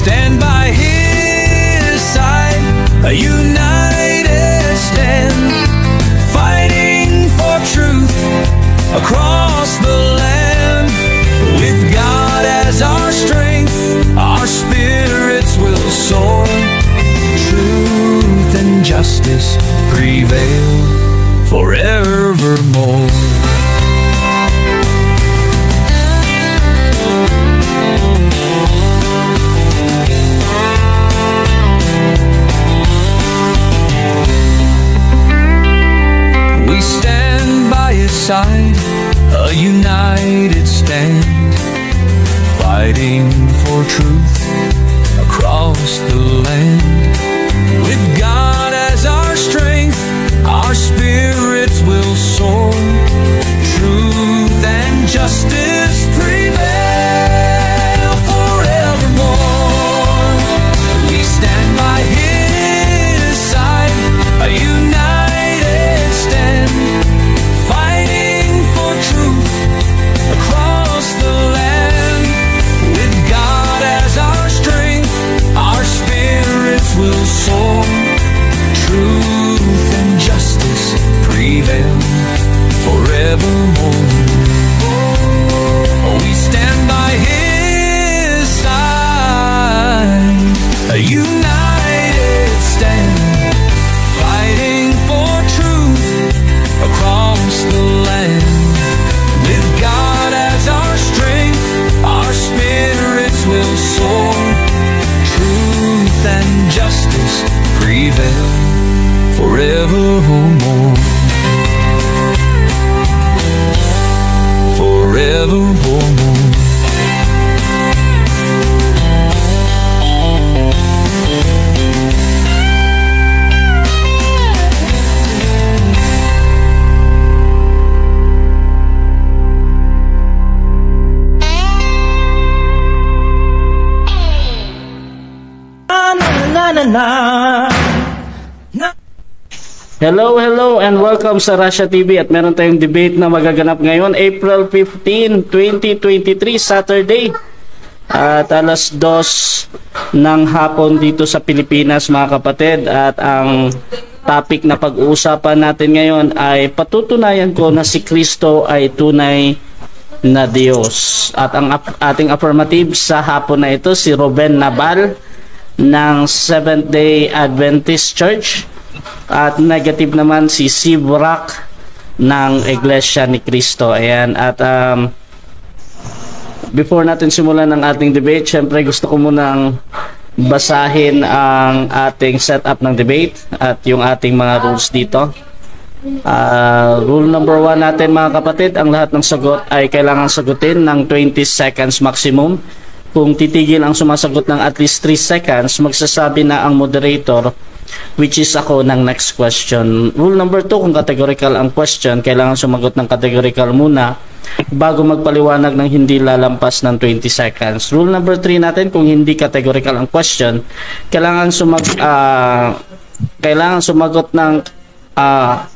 stand by his side, a united stand, fighting for truth across the land. With God as our strength, our spirits will soar. Truth and justice prevail forevermore. We stand by his side, a united stand, fighting for truth across the land. With God as our strength, our spirits will soar. Truth and justice prevail forevermore. We stand by his side, a united stand, fighting for truth across the land. With God as our strength, our spirits will soar. Truth and justice prevail forevermore. We stand by his side, a united stand, fighting for truth across the land. With God as our strength, our spirits will soar. Truth and justice prevail forevermore. Forevermore. Hello, and welcome sa Russia TV at meron tayong debate na magaganap ngayon April 15, 2023, Saturday at alas 2 ng hapon dito sa Pilipinas mga kapatid. At ang topic na pag-uusapan natin ngayon ay patutunayan ko na si Kristo ay tunay na Diyos. At ang ating affirmative sa hapon na ito si Ruben Nabal ng Seventh-day Adventist Church. At negative naman si Sibrak ng Iglesia ni Cristo. Ayan. At before natin simulan ang ating debate, syempre gusto ko munang basahin ang ating setup ng debate at yung ating mga rules dito. Rule number 1 natin mga kapatid, ang lahat ng sagot ay kailangan sagutin ng 20 seconds maximum. Kung titigil ang sumasagot ng at least 3 seconds, magsasabi na ang moderator, which is ako, ng next question. Rule number 2, kung categorical ang question, kailangan sumagot ng categorical muna bago magpaliwanag ng hindi lalampas ng 20 seconds. Rule number 3 natin, kung hindi categorical ang question, kailangan sumagot ng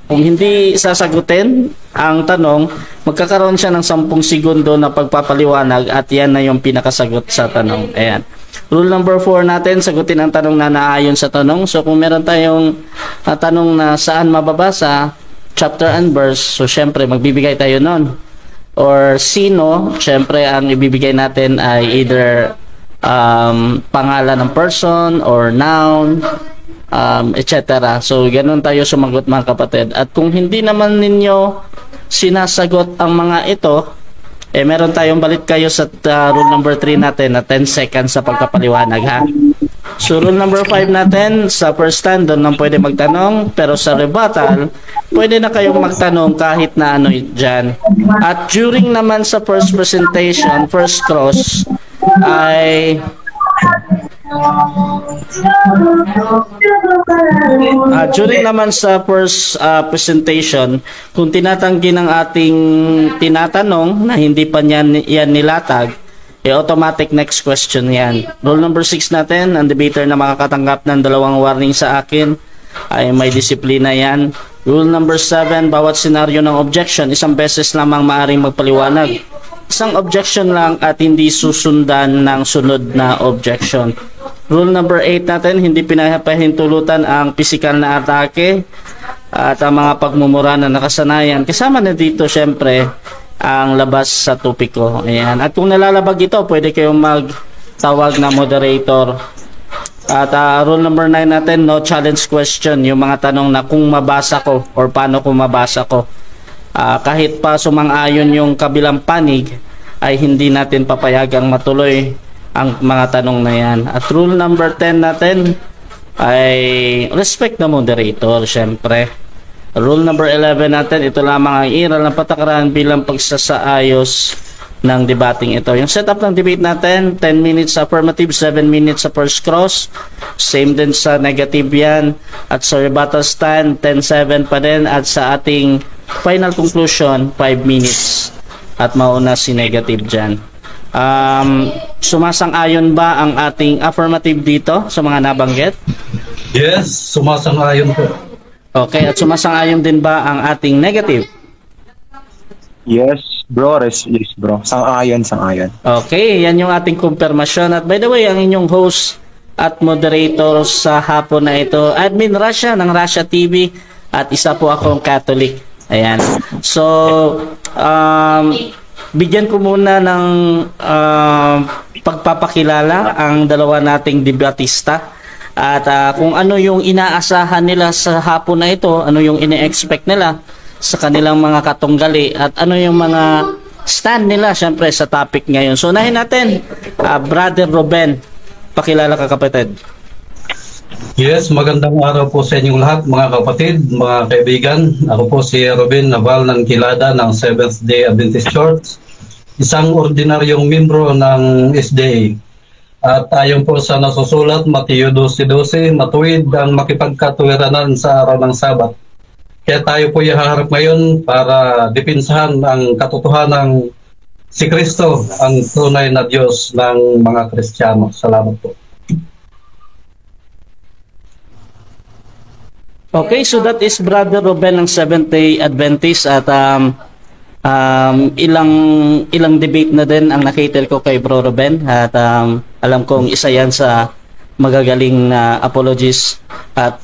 kung hindi sasagutin ang tanong, magkakaroon siya ng 10 segundo na pagpapaliwanag at yan na yung pinakasagot sa tanong. Ayan. Rule number 4 natin, sagutin ang tanong na naayon sa tanong. So kung meron tayong tanong na saan mababasa, chapter and verse, so syempre magbibigay tayo nun. Or sino, syempre ang ibibigay natin ay either pangalan ng person or noun, etc. So ganun tayo sumagot mga kapatid. At kung hindi naman ninyo sinasagot ang mga ito, meron tayong balik kayo sa rule number 3 natin na 10 seconds sa pagpapaliwanag ha. So rule number 5 natin, sa first stand doon lang pwede magtanong, pero sa rebuttal pwede na kayong magtanong kahit na ano dyan. At during naman sa first presentation, first cross, ay during naman sa first presentation, kung tinatanggi ng ating tinatanong na hindi pa yan nilatag, automatic next question yan. Rule number 6 natin, ang debater na makakatanggap ng 2 warning sa akin ay may disiplina yan. Rule number 7, bawat senaryo ng objection, 1 beses lamang maaring magpaliwanag. Isang objection lang at hindi susundan ng sunod na objection. Rule number 8 natin, hindi pinapahintulutan ang physical na atake at ang mga pagmumura na nakasanayan. Kasama na dito syempre ang labas sa tupiko. Ayan. At kung nalalabag ito, pwede kayong magtawag na moderator. At rule number 9 natin, no challenge question. Yung mga tanong na kung mabasa ko or paano kung mabasa ko. Kahit pa sumang-ayon yung kabilang panig, ay hindi natin papayagang matuloy ang mga tanong na yan. At rule number 10 natin ay respect the moderator, syempre. Rule number 11 natin, ito lamang ang iral ng patakaran bilang pagsasaayos ng debating ito. Yung setup ng debate natin, 10 minutes affirmative, 7 minutes sa first cross. Same din sa negative yan. At sa rebuttal stand, 10-7 pa din. At sa ating final conclusion, 5 minutes. At mauna si negative dyan. Sumasang-ayon ba ang ating affirmative dito sa mga nabanggit? Yes, sumasang-ayon po. Okay, at sumasang-ayon din ba ang ating negative? Yes, bro. Yes, bro. Sang-ayon. Okay, yan yung ating kumpirmasyon. At by the way, ang inyong host at moderator sa hapon na ito, Admin Russia ng Russia TV, at isa po akong Catholic. Ayan. So, bigyan ko muna ng pagpapakilala ang dalawa nating debatista. At kung ano yung inaasahan nila sa hapon na ito, ano yung ine-expect nila sa kanilang mga katunggali, at ano yung mga stand nila syempre sa topic ngayon. So unahin natin, Brother Ruben, pakilala ka kapatid. Yes, magandang araw po sa inyong lahat mga kapatid, mga kaibigan. Ako po si Ruben Naval ng Kilada ng Seventh-day Adventist Church, isang ordinaryong membro ng SDA. At ayon po sa nasusulat, Mateo 12:12, matuwid ang makipagkatuwiranan sa araw ng Sabat. Kaya tayo po ihaharap ngayon para depensahan ang katotohanan si Kristo, ang tunay na Diyos ng mga Kristiyano. Salamat po. Okay, so that is Brother Ruben ng Seventh-day Adventist. At ilang debate na din ang nakater ko kay Bro Ruben. At alam kong isa yan sa magagaling na apologists at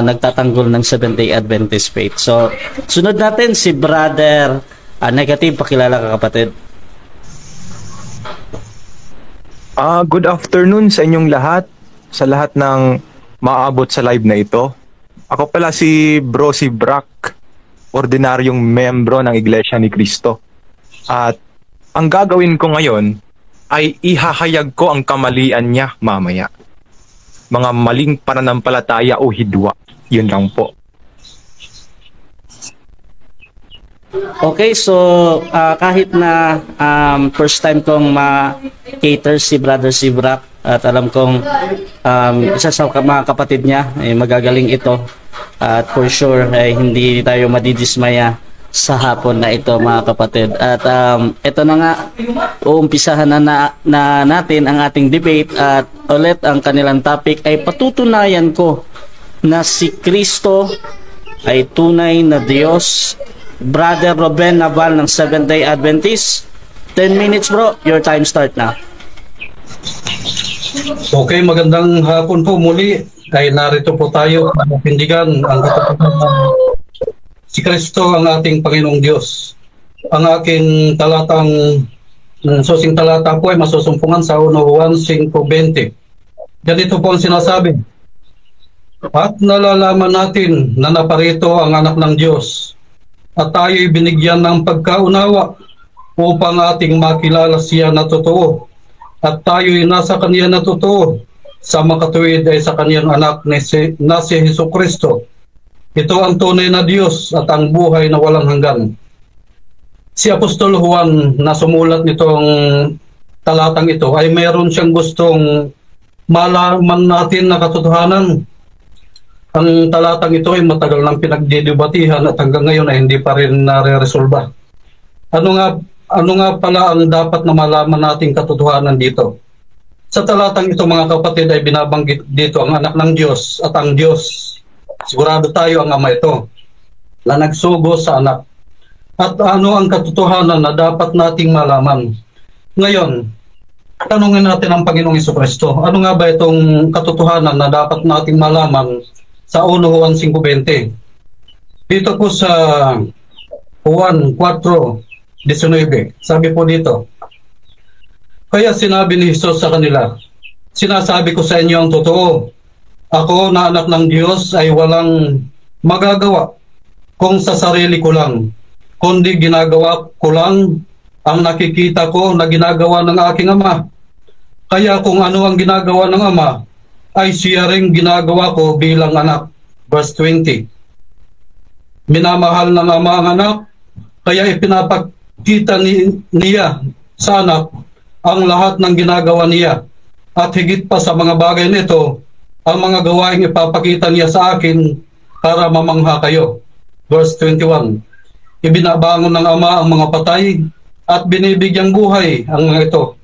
nagtatanggol ng Seventh-day Adventist faith. So, sunod natin si Brother Negative. Pakilala ka kapatid. Good afternoon sa inyong lahat, sa lahat ng maaabot sa live na ito. Ako pala si Bro si Brock, ordinaryong membro ng Iglesia ni Cristo. At ang gagawin ko ngayon ay ihahayag ko ang kamalian niya mamaya. Mga maling pananampalataya o hidwa. Yun lang po. Okay, so kahit na first time kong ma-cater si Brother Sibrak, at alam kong isa sa mga kapatid niya ay magagaling ito, at for sure ay hindi tayo madidismaya sa hapon na ito mga kapatid. At ito na nga, uumpisahan na natin ang ating debate. At ulit ang kanilang topic ay patutunayan ko na si Kristo ay tunay na Diyos. Brother Ruben Naval ng Seventh-day Adventist, 10 minutes bro, your time start na. Okay, magandang hapon po muli. Kaya narito po tayo para pindigan ang katotohanan si Kristo ang ating Panginoong Diyos. Ang aking talatang susing talata po ay masusumpungan sa 1 Juan 5:20. Ganito po ang sinasabi: at nalalaman natin na naparito ang anak ng Diyos, at tayo'y binigyan ng pagkaunawa upang ating makilala siya na totoo, at tayo'y nasa kanya na totoo, sa makatuwid ay sa kanyang anak na si Jesucristo. Ito ang tunay na Diyos at ang buhay na walang hanggan. Si Apostol Juan na sumulat nitong talatang ito ay mayroon siyang gustong malaman natin na katotohanan. Ang talatang ito ay matagal nang pinagdidebatihan at hanggang ngayon ay hindi pa rin nare-resolba. Ano nga pala ang dapat na malaman nating katotohanan dito? Sa talatang ito mga kapatid ay binabanggit dito ang anak ng Diyos at ang Diyos. Sigurado tayo ang ama ito na nagsugo sa anak. At ano ang katotohanan na dapat nating malaman? Ngayon, Tanungin natin ang Panginoong Jesucristo. Ano nga ba itong katotohanan na dapat nating malaman sa 1 Juan 5:20? Dito po sa Juan 4:19, sabi po dito, kaya sinabi ni Jesus sa kanila, sinasabi ko sa inyo ang totoo, ako na anak ng Diyos ay walang magagawa kung sa sarili ko lang, kundi ginagawa ko lang ang nakikita ko na ginagawa ng aking Ama. Kaya kung ano ang ginagawa ng Ama, ay siya ring ginagawa ko bilang anak. Verse 20. Minamahal ng Ama ang anak, kaya ipinapakita niya sa anak ang lahat ng ginagawa niya. At higit pa sa mga bagay nito, ang mga gawaing ipapakita niya sa akin para mamangha kayo. Verse 21. Ibinabangon ng Ama ang mga patay at binibigyang buhay ang mga ito.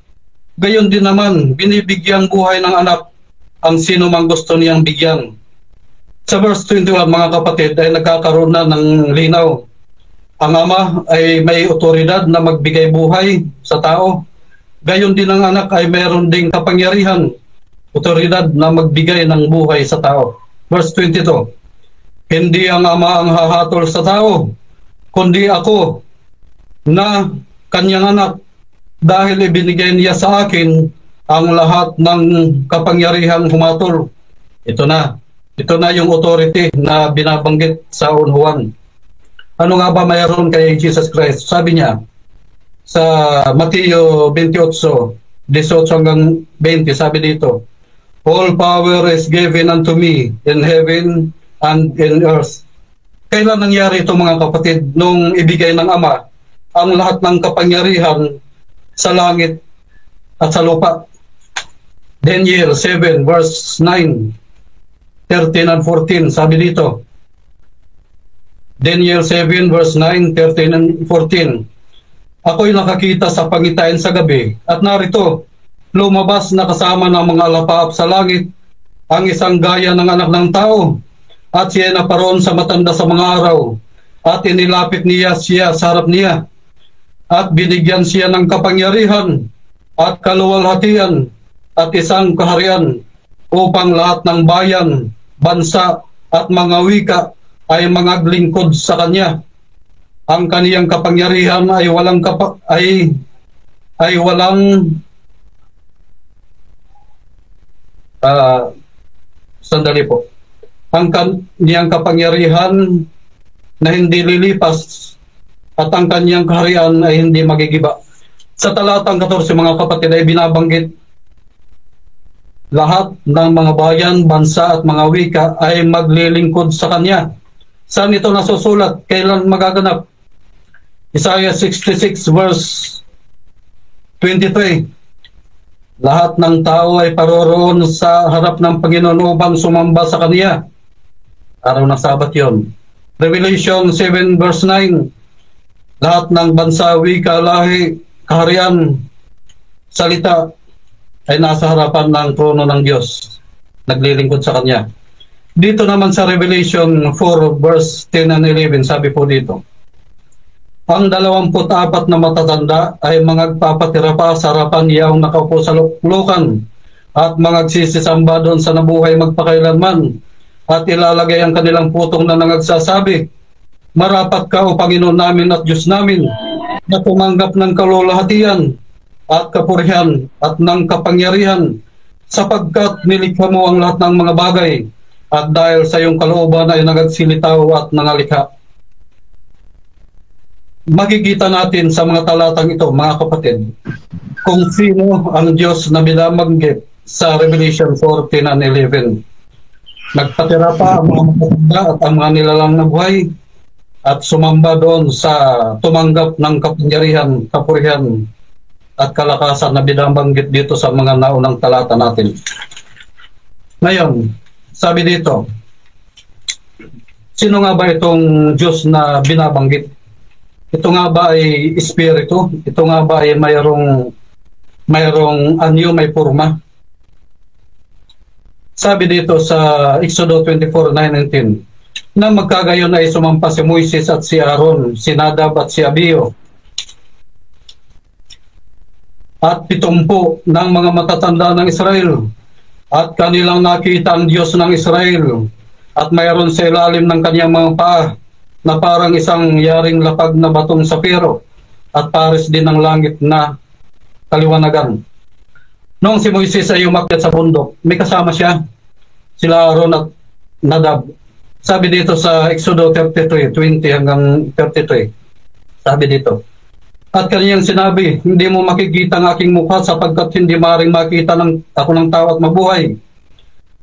Gayon din naman, binibigyang buhay ng anak ang sino mang gusto niyang bigyan. Sa verse 21, mga kapatid, ay nagkakaroon na ng linaw. Ang Ama ay may otoridad na magbigay buhay sa tao. Gayon din ang anak ay mayroon ding kapangyarihan, otoridad na magbigay ng buhay sa tao. Verse 22, hindi ang Ama ang hahatol sa tao, kundi ako na kanyang anak, dahil ibinigay niya sa akin ang lahat ng kapangyarihang humatol. Ito na yung authority na binabanggit sa 1 Juan. Ano nga ba mayroon kay Jesus Christ? Sabi niya sa Mateo 28:18 hanggang 20, sabi dito, all power is given unto me in heaven and in earth. Kailan nangyari ito, mga kapatid? Nung ibigay ng Ama ang lahat ng kapangyarihan sa langit at sa lupa. Daniel 7 verse 9, 13 and 14, sabi dito. Daniel 7 verse 9, 13 and 14. Ako'y nakakita sa pangitain sa gabi, at narito, lumabas na kasama ng mga alapaap sa langit ang isang gaya ng anak ng tao, at siya naparoon sa matanda sa mga araw, at inilapit niya siya sa harap niya, at binigyan siya ng kapangyarihan at kaluwalhatian at isang kaharian upang lahat ng bayan, bansa at mga wika ay mangaglingkod sa kanya. Ang kaniyang kapangyarihan ay walang sandali po. Ang kaniyang kapangyarihan na hindi lilipas at ang kanyang kaharian ay hindi magigiba. Sa talatang 14, mga kapatid, ay binabanggit lahat ng mga bayan, bansa at mga wika ay maglilingkod sa kanya. Saan ito nasusulat? Kailan magaganap? Isaiah 66 verse 23. Lahat ng tao ay paroroon sa harap ng Panginoon upang sumamba sa kanya. Araw ng Sabat yon. Revelation 7 verse 9. Lahat ng bansa, wika, lahi, kaharian, salita ay nasa harapan ng trono ng Diyos, naglilingkod sa Kanya. Dito naman sa Revelation 4 verse 10 and 11, sabi po dito, ang 24 na matatanda ay magpapatira pa sa harapan niyang nakaupo sa luklukan at magsisisamba doon sa nabuhay magpakailanman, at ilalagay ang kanilang putong na nangagsasabi, marapat ka, O Panginoon namin at Diyos namin, na tumanggap ng kalulahatian at kapurihan at ng kapangyarihan, sapagkat nilikha mo ang lahat ng mga bagay, at dahil sa iyong kalooban ay nagagsilitaw at nangalikha. Makikita natin sa mga talatang ito, mga kapatid, kung sino ang Diyos na binabanggit sa Revelation 14 and 11. Nagpatira pa ang mga matatanda at ang mga nilalang na buhay, at sumamba doon sa tumanggap ng kapangyarihan, kapurihan at kalakasan na binabanggit dito sa mga naunang talata natin. Ngayon, sabi dito, sino nga ba itong Diyos na binabanggit? Ito nga ba ay espiritu? Ito nga ba ay mayroong anyo, may forma? Sabi dito sa Exodo 24:9-10, na magkagayon ay sumampa si Moises at si Aaron, si Nadab at si Abiyo. at 70 ng mga matatanda ng Israel. At kanilang nakita ang Diyos ng Israel, at mayroon sa ilalim ng kanyang mga paa na parang isang yaring lapag na batong sapiro, at pares din ng langit na kaliwanagan. Noong si Moises ay umakyat sa bundok, may kasama siya, sila Aaron at Nadab. Sabi dito sa Exodo 33:20 hanggang 33, sabi dito, at kaniyang sinabi, hindi mo makikita ang aking mukha sapagkat hindi maaaring makita ako ng tao at mabuhay.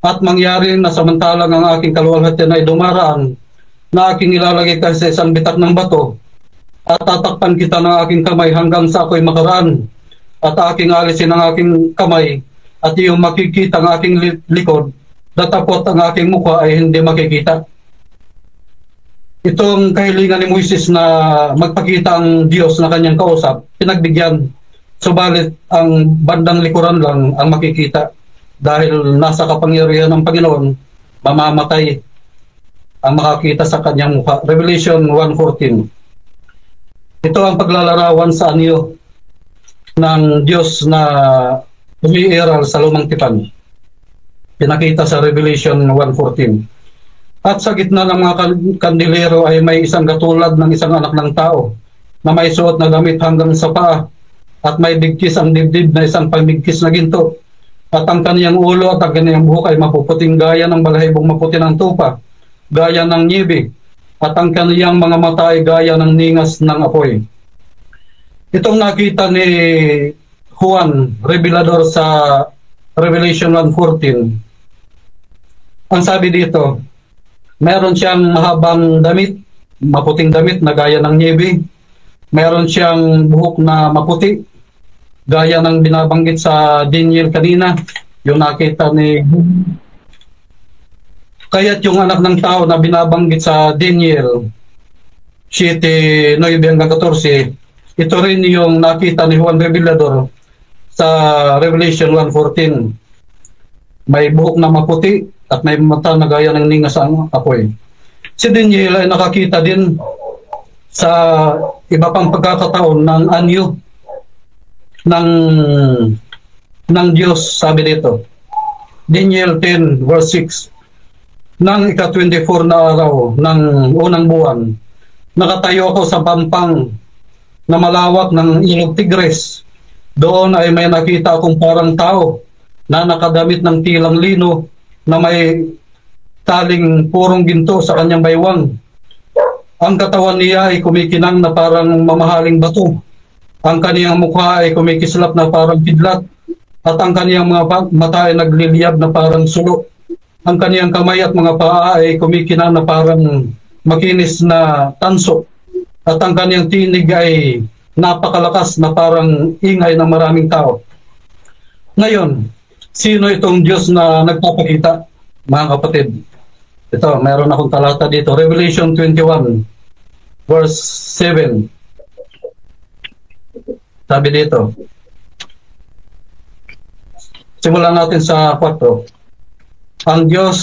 At mangyari na samantalang ang aking kaluwalhatian ay dumaraan, na aking ilalagay ka sa isang bitak ng bato, at tatakpan kita ng aking kamay hanggang sa ako'y makaraan, at aking alisin ang aking kamay, at iyong makikita ang aking likod, datapot ang aking mukha ay hindi makikita. Itong kahilingan ni Moises na magpakita ang Diyos na kanyang kausap, pinagbigyan. Subalit ang bandang likuran lang ang makikita, dahil nasa kapangyarihan ng Panginoon, mamamatay ang makakita sa kanyang mukha. Revelation 1:14. Ito ang paglalarawan sa anyo ng Diyos na umiiral sa lumang tipan. Pinakita sa Revelation 1:14. At sa gitna ng mga kandilero ay may isang katulad ng isang anak ng tao na may suot na damit hanggang sa paa, at may bigkis ang dibdib na isang pamigkis na ginto, at ang kaniyang ulo at ang kaniyang buhok ay mapuputing gaya ng balahibong maputi ng tupa, gaya ng niebe, at ang kaniyang mga mata ay gaya ng ningas ng apoy. Itong nakita ni Juan Revelador sa Revelation 1:14, ang sabi dito, meron siyang mahabang damit, maputing damit na gaya ng niebe. Meron siyang buhok na maputi, gaya ng binabanggit sa Daniel kanina, yung nakita ni... Kaya't yung anak ng tao na binabanggit sa Daniel 7:9-14, ito rin yung nakita ni Juan Revelador sa Revelation 1:14. May buhok na maputi at may mata na gaya ng ningas ang apoy. Si Daniel ay nakakita din sa iba pang pagkakataon ng anyo ng Diyos, sabi dito. Daniel 10:6. Nang ika-24 na araw ng unang buwan, nakatayo ako sa pampang na malawak ng ilog Tigres. Doon ay may nakita akong parang tao na nakadamit ng tilang lino na may taling purong ginto sa kanyang baywang. Ang katawan niya ay kumikinang na parang mamahaling bato. Ang kaniyang mukha ay kumikislap na parang kidlat, at ang kaniyang mga mata ay nagliliyab na parang sulo. Ang kaniyang kamay at mga paa ay kumikinang na parang makinis na tanso, at ang kaniyang tinig ay napakalakas na parang ingay ng maraming tao. Ngayon, sino itong Diyos na nagpapakita, mga kapatid? Ito, mayroon akong talata dito. Revelation 21:7. Sabi dito. Simulan natin sa 4. Ang Diyos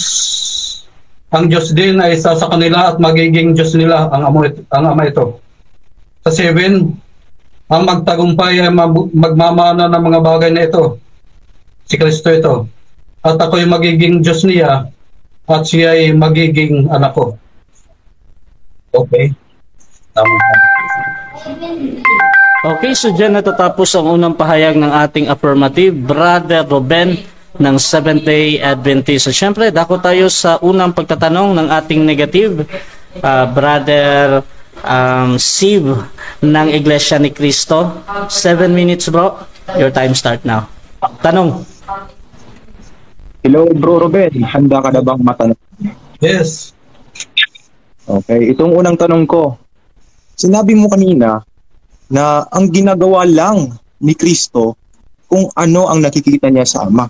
din ay isa sa kanila at magiging Diyos nila ang Ama ito. Sa 7, ang magtagumpay ay magmamana ng mga bagay na ito. Si Kristo ito. At ako'y magiging Diyos niya, at siya ay magiging anak ko. Okay. Okay, so dyan natatapos ang unang pahayag ng ating affirmative, Brother Ruben ng Seventh-day Adventist. So syempre, dako tayo sa unang pagtatanong ng ating negative, Brother Siv ng Iglesia ni Cristo. 7 minutes, bro. Your time start now. Tanong. Hello, Bro Ruben. Handa ka na bang matanong? Yes. Okay, itong unang tanong ko. Sinabi mo kanina na ang ginagawa lang ni Kristo kung ano ang nakikita niya sa Ama.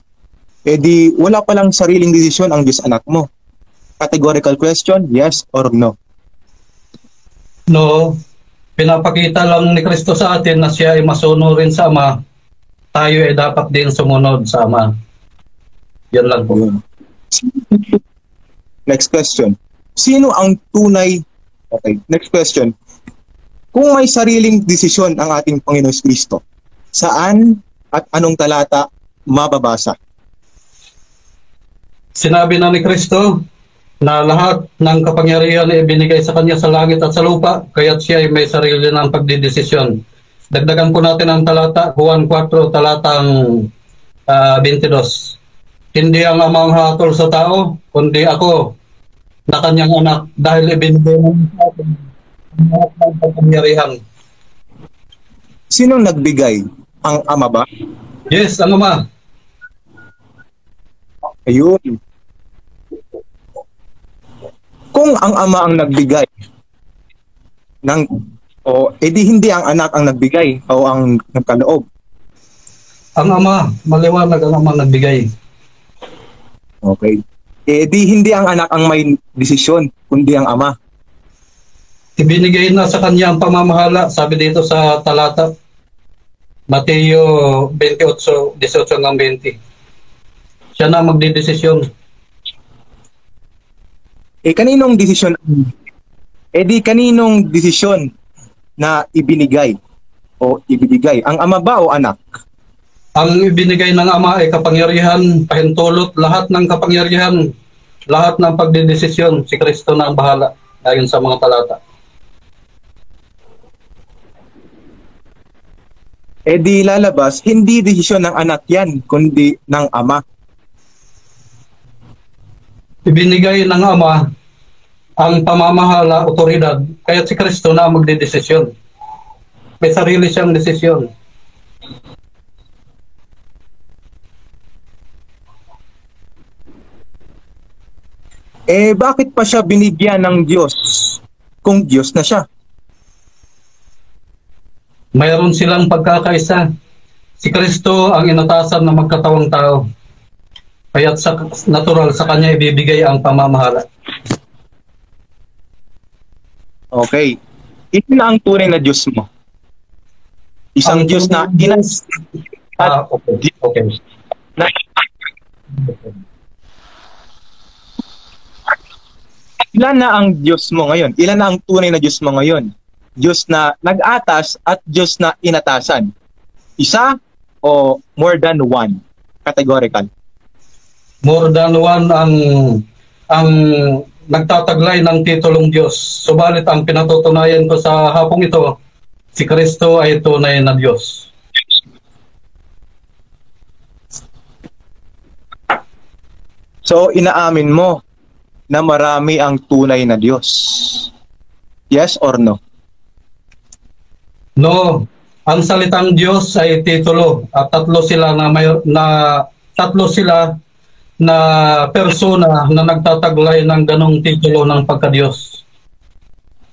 Eh di, wala palang sariling desisyon ang Diyos anak mo. Categorical question, yes or no? No. Pinapakita lang ni Kristo sa atin na siya ay masunurin sa Ama. Tayo ay dapat din sumunod sa Ama. Yan lang po. Next question. Sino ang tunay... Okay, next question. Kung may sariling desisyon ang ating Panginoon Kristo, saan at anong talata mababasa? Sinabi na ni Kristo na lahat ng kapangyarihan ay ibinigay sa kanya sa langit at sa lupa, kaya't siya ay may sarili ng pagdidesisyon. Dagdagan po natin ang talata, Juan 4, talatang 22. Hindi ang amang hatol sa tao, kundi ako na kanyang anak, dahil ibinigay ng akin ang lahat ng kapangyarihan. Sinong nagbigay? Ang ama ba? Yes, ang Ama. Ayun. Kung ang ama ang nagbigay ng edi hindi ang anak ang nagbigay o ang nagkaloob. Ang Ama, maliwanag ang Ama nagbigay. Okay. Edi hindi ang anak ang may desisyon, kundi ang ama. Ibinigay na sa kanya ang pamamahala, sabi dito sa talata Mateo 28, 18 hanggang 20. Siya na magdidesisyon. Kaninong desisyon? Kaninong desisyon na ibinigay o ibibigay? Ang ama ba o anak? Ang ibinigay ng Ama ay kapangyarihan, pahintulot, lahat ng kapangyarihan, lahat ng pagdidesisyon. Si Kristo na ang bahala, ayon sa mga talata. Lalabas, hindi desisyon ng anak yan, kundi ng ama. Ibinigay ng Ama ang pamamahala, otoridad, kaya si Kristo na ang magdidesisyon. May sarili siyang desisyon. Bakit pa siya binigyan ng Diyos kung Diyos na siya? Mayroon silang pagkakaisa. Si Kristo ang inatasan na magkatawang tao. Kaya't sa natural sa kanya ibibigay ang pamamahala. Okay. Ito na ang tunay na Diyos mo. Isang Diyos na inas at Okay. na ilan na ang Diyos mo ngayon? Ilan na ang tunay na Diyos mo ngayon? Diyos na nag-atas at Diyos na inatasan? Isa o more than one? Categorical. More than one ang nagtataglay ng titulong Diyos. Subalit ang pinatutunayan ko sa hapong ito, si Kristo ay tunay na Diyos. So, inaamin mo na marami ang tunay na Diyos. Yes or no? No, ang salitang Diyos ay titulo at tatlo sila na persona na nagtataglay ng ganong titulo ng pagka-Diyos.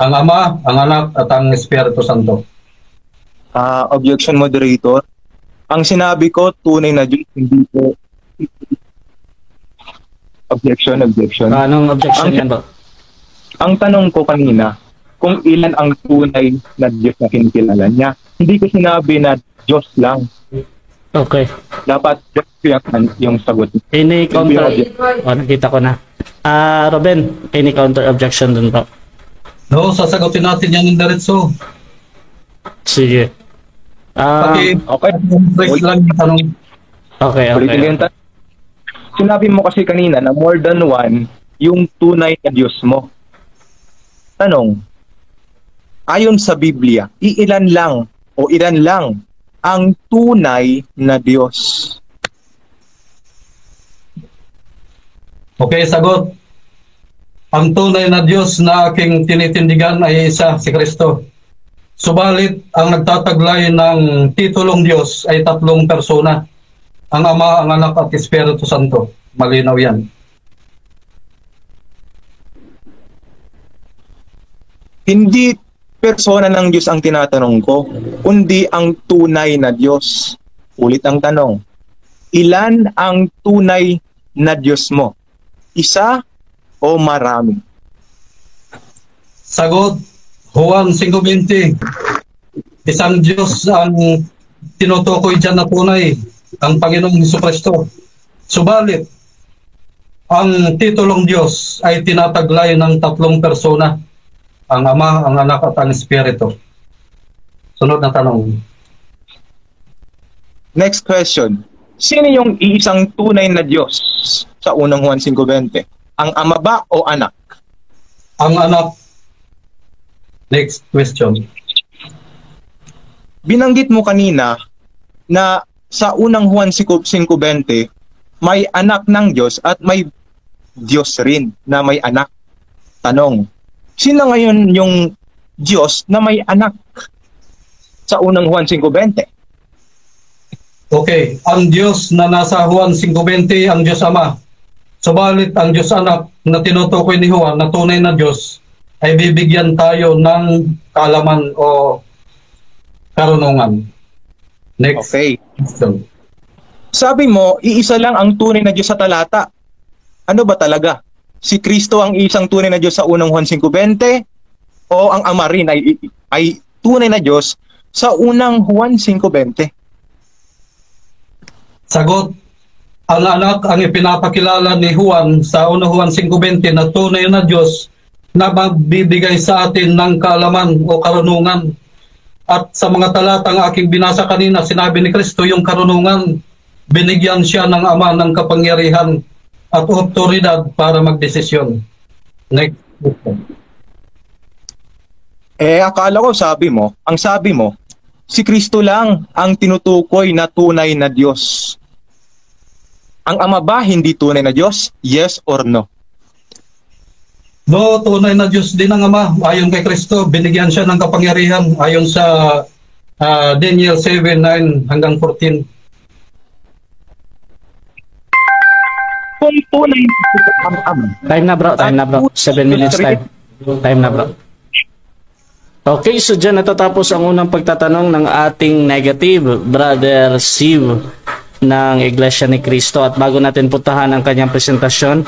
Ang Ama, ang Anak at ang Espiritu Santo. Objection, moderator. Ang sinabi ko, tunay na Diyos, hindi ko. Objection. Anong objection yan ba? Ang tanong ko kanina, kung ilan ang tunay na Diyos na kinikilala niya, hindi ko sinabi na Diyos lang. Okay. Dapat Diyos yung sagot. Any counter? Nakita ko na. Ruben, any counter objection dun ba? No, sasagutin natin yan ng diretso. Sige. Okay. Break lang yung tanong. Okay. Sinabi mo kasi kanina na more than one yung tunay na Diyos mo. Tanong, ayon sa Biblia, ilan lang ang tunay na Diyos? Okay, sagot. Ang tunay na Diyos na aking tinitindigan ay isa, si Kristo. Subalit, ang nagtataglay ng titulong Diyos ay tatlong persona. Ang Ama, ang Anak at Espiritu Santo. Malinaw yan. Hindi persona ng Diyos ang tinatanong ko, kundi ang tunay na Diyos. Ulit ang tanong, ilan ang tunay na Diyos mo? Isa o marami? Sagot, Juan 5:20. Isang Diyos ang tinutukoy dyan na tunay, ang Panginoong Jesucristo. Subalit, ang titulong Diyos ay tinataglay ng tatlong persona, ang Ama, ang Anak at ang Espiritu. Sunod na tanong. Next question. Sino yung iisang tunay na Diyos sa unang Juan 5:20? Ang ama ba o anak? Ang anak. Next question. Binanggit mo kanina na sa unang Juan 5:20, may anak ng Diyos at may Diyos rin na may anak. Tanong, sino ngayon yung Diyos na may anak sa unang Juan 5:20? Okay, ang Diyos na nasa Juan 5:20, ang Diyos Ama. Subalit ang Diyos Anak na tinutukoy ni Juan na tunay na Diyos ay bibigyan tayo ng kaalaman o karunungan. Next Okay. question. Sabi mo, iisa lang ang tunay na Diyos sa talata. Ano ba talaga? Si Kristo ang isang tunay na Diyos sa unang Juan 5:20 o ang Ama rin ay tunay na Diyos sa unang Juan 5:20? Sagot, ang anak ang ipinapakilala ni Juan sa unang Juan 5:20 na tunay na Diyos na magbibigay sa atin ng kaalaman o karunungan. At sa mga talatang aking binasa kanina, sinabi ni Kristo yung karunungan, binigyan siya ng Ama ng kapangyarihan at otoridad para magdesisyon. Next. Akala ko ang sabi mo, si Kristo lang ang tinutukoy na tunay na Diyos. Ang Ama ba hindi tunay na Diyos? Yes or no? No, tunay na Diyos din ang Ama. Ayon kay Kristo, binigyan siya ng kapangyarihan ayon sa Daniel 7:9 hanggang 14. Kung tunay ang Ama. Time na bro. 7 minutes time. Time na bro. Okay, so dyan natatapos ang unang pagtatanong ng ating negative, Brother Siv ng Iglesia ni Cristo. At bago natin puntahan ang kanyang presentasyon,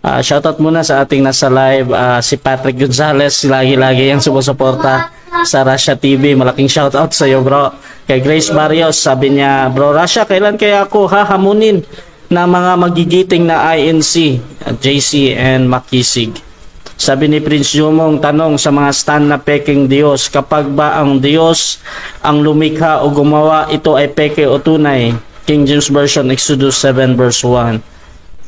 shoutout muna sa ating nasa live, si Patrick Gonzalez, lagi-lagi yung sumusuporta sa Russia TV. Malaking shoutout sa iyo bro. Kay Grace Barrios, sabi niya, Bro Russia, kailan kaya ako hahamunin na mga magigiting na INC, JC and Makisig? Sabi ni Prince Jumong, tanong sa mga stand na peking Diyos, kapag ba ang Diyos ang lumikha o gumawa, ito ay peke o tunay? King James Version, Exodus 7 verse 1.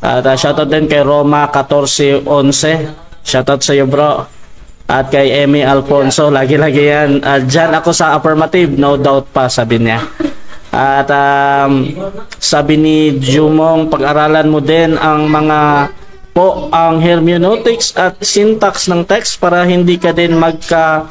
At shoutout din kay Roma 14:11. Shoutout sa iyo bro. At kay Emmy Alfonso, lagi-lagi yan. Dyan ako sa affirmative, no doubt pa, sabi niya. At sabi ni Jumong, pag-aralan mo din ang mga ang hermeneutics at syntax ng text para hindi ka din magka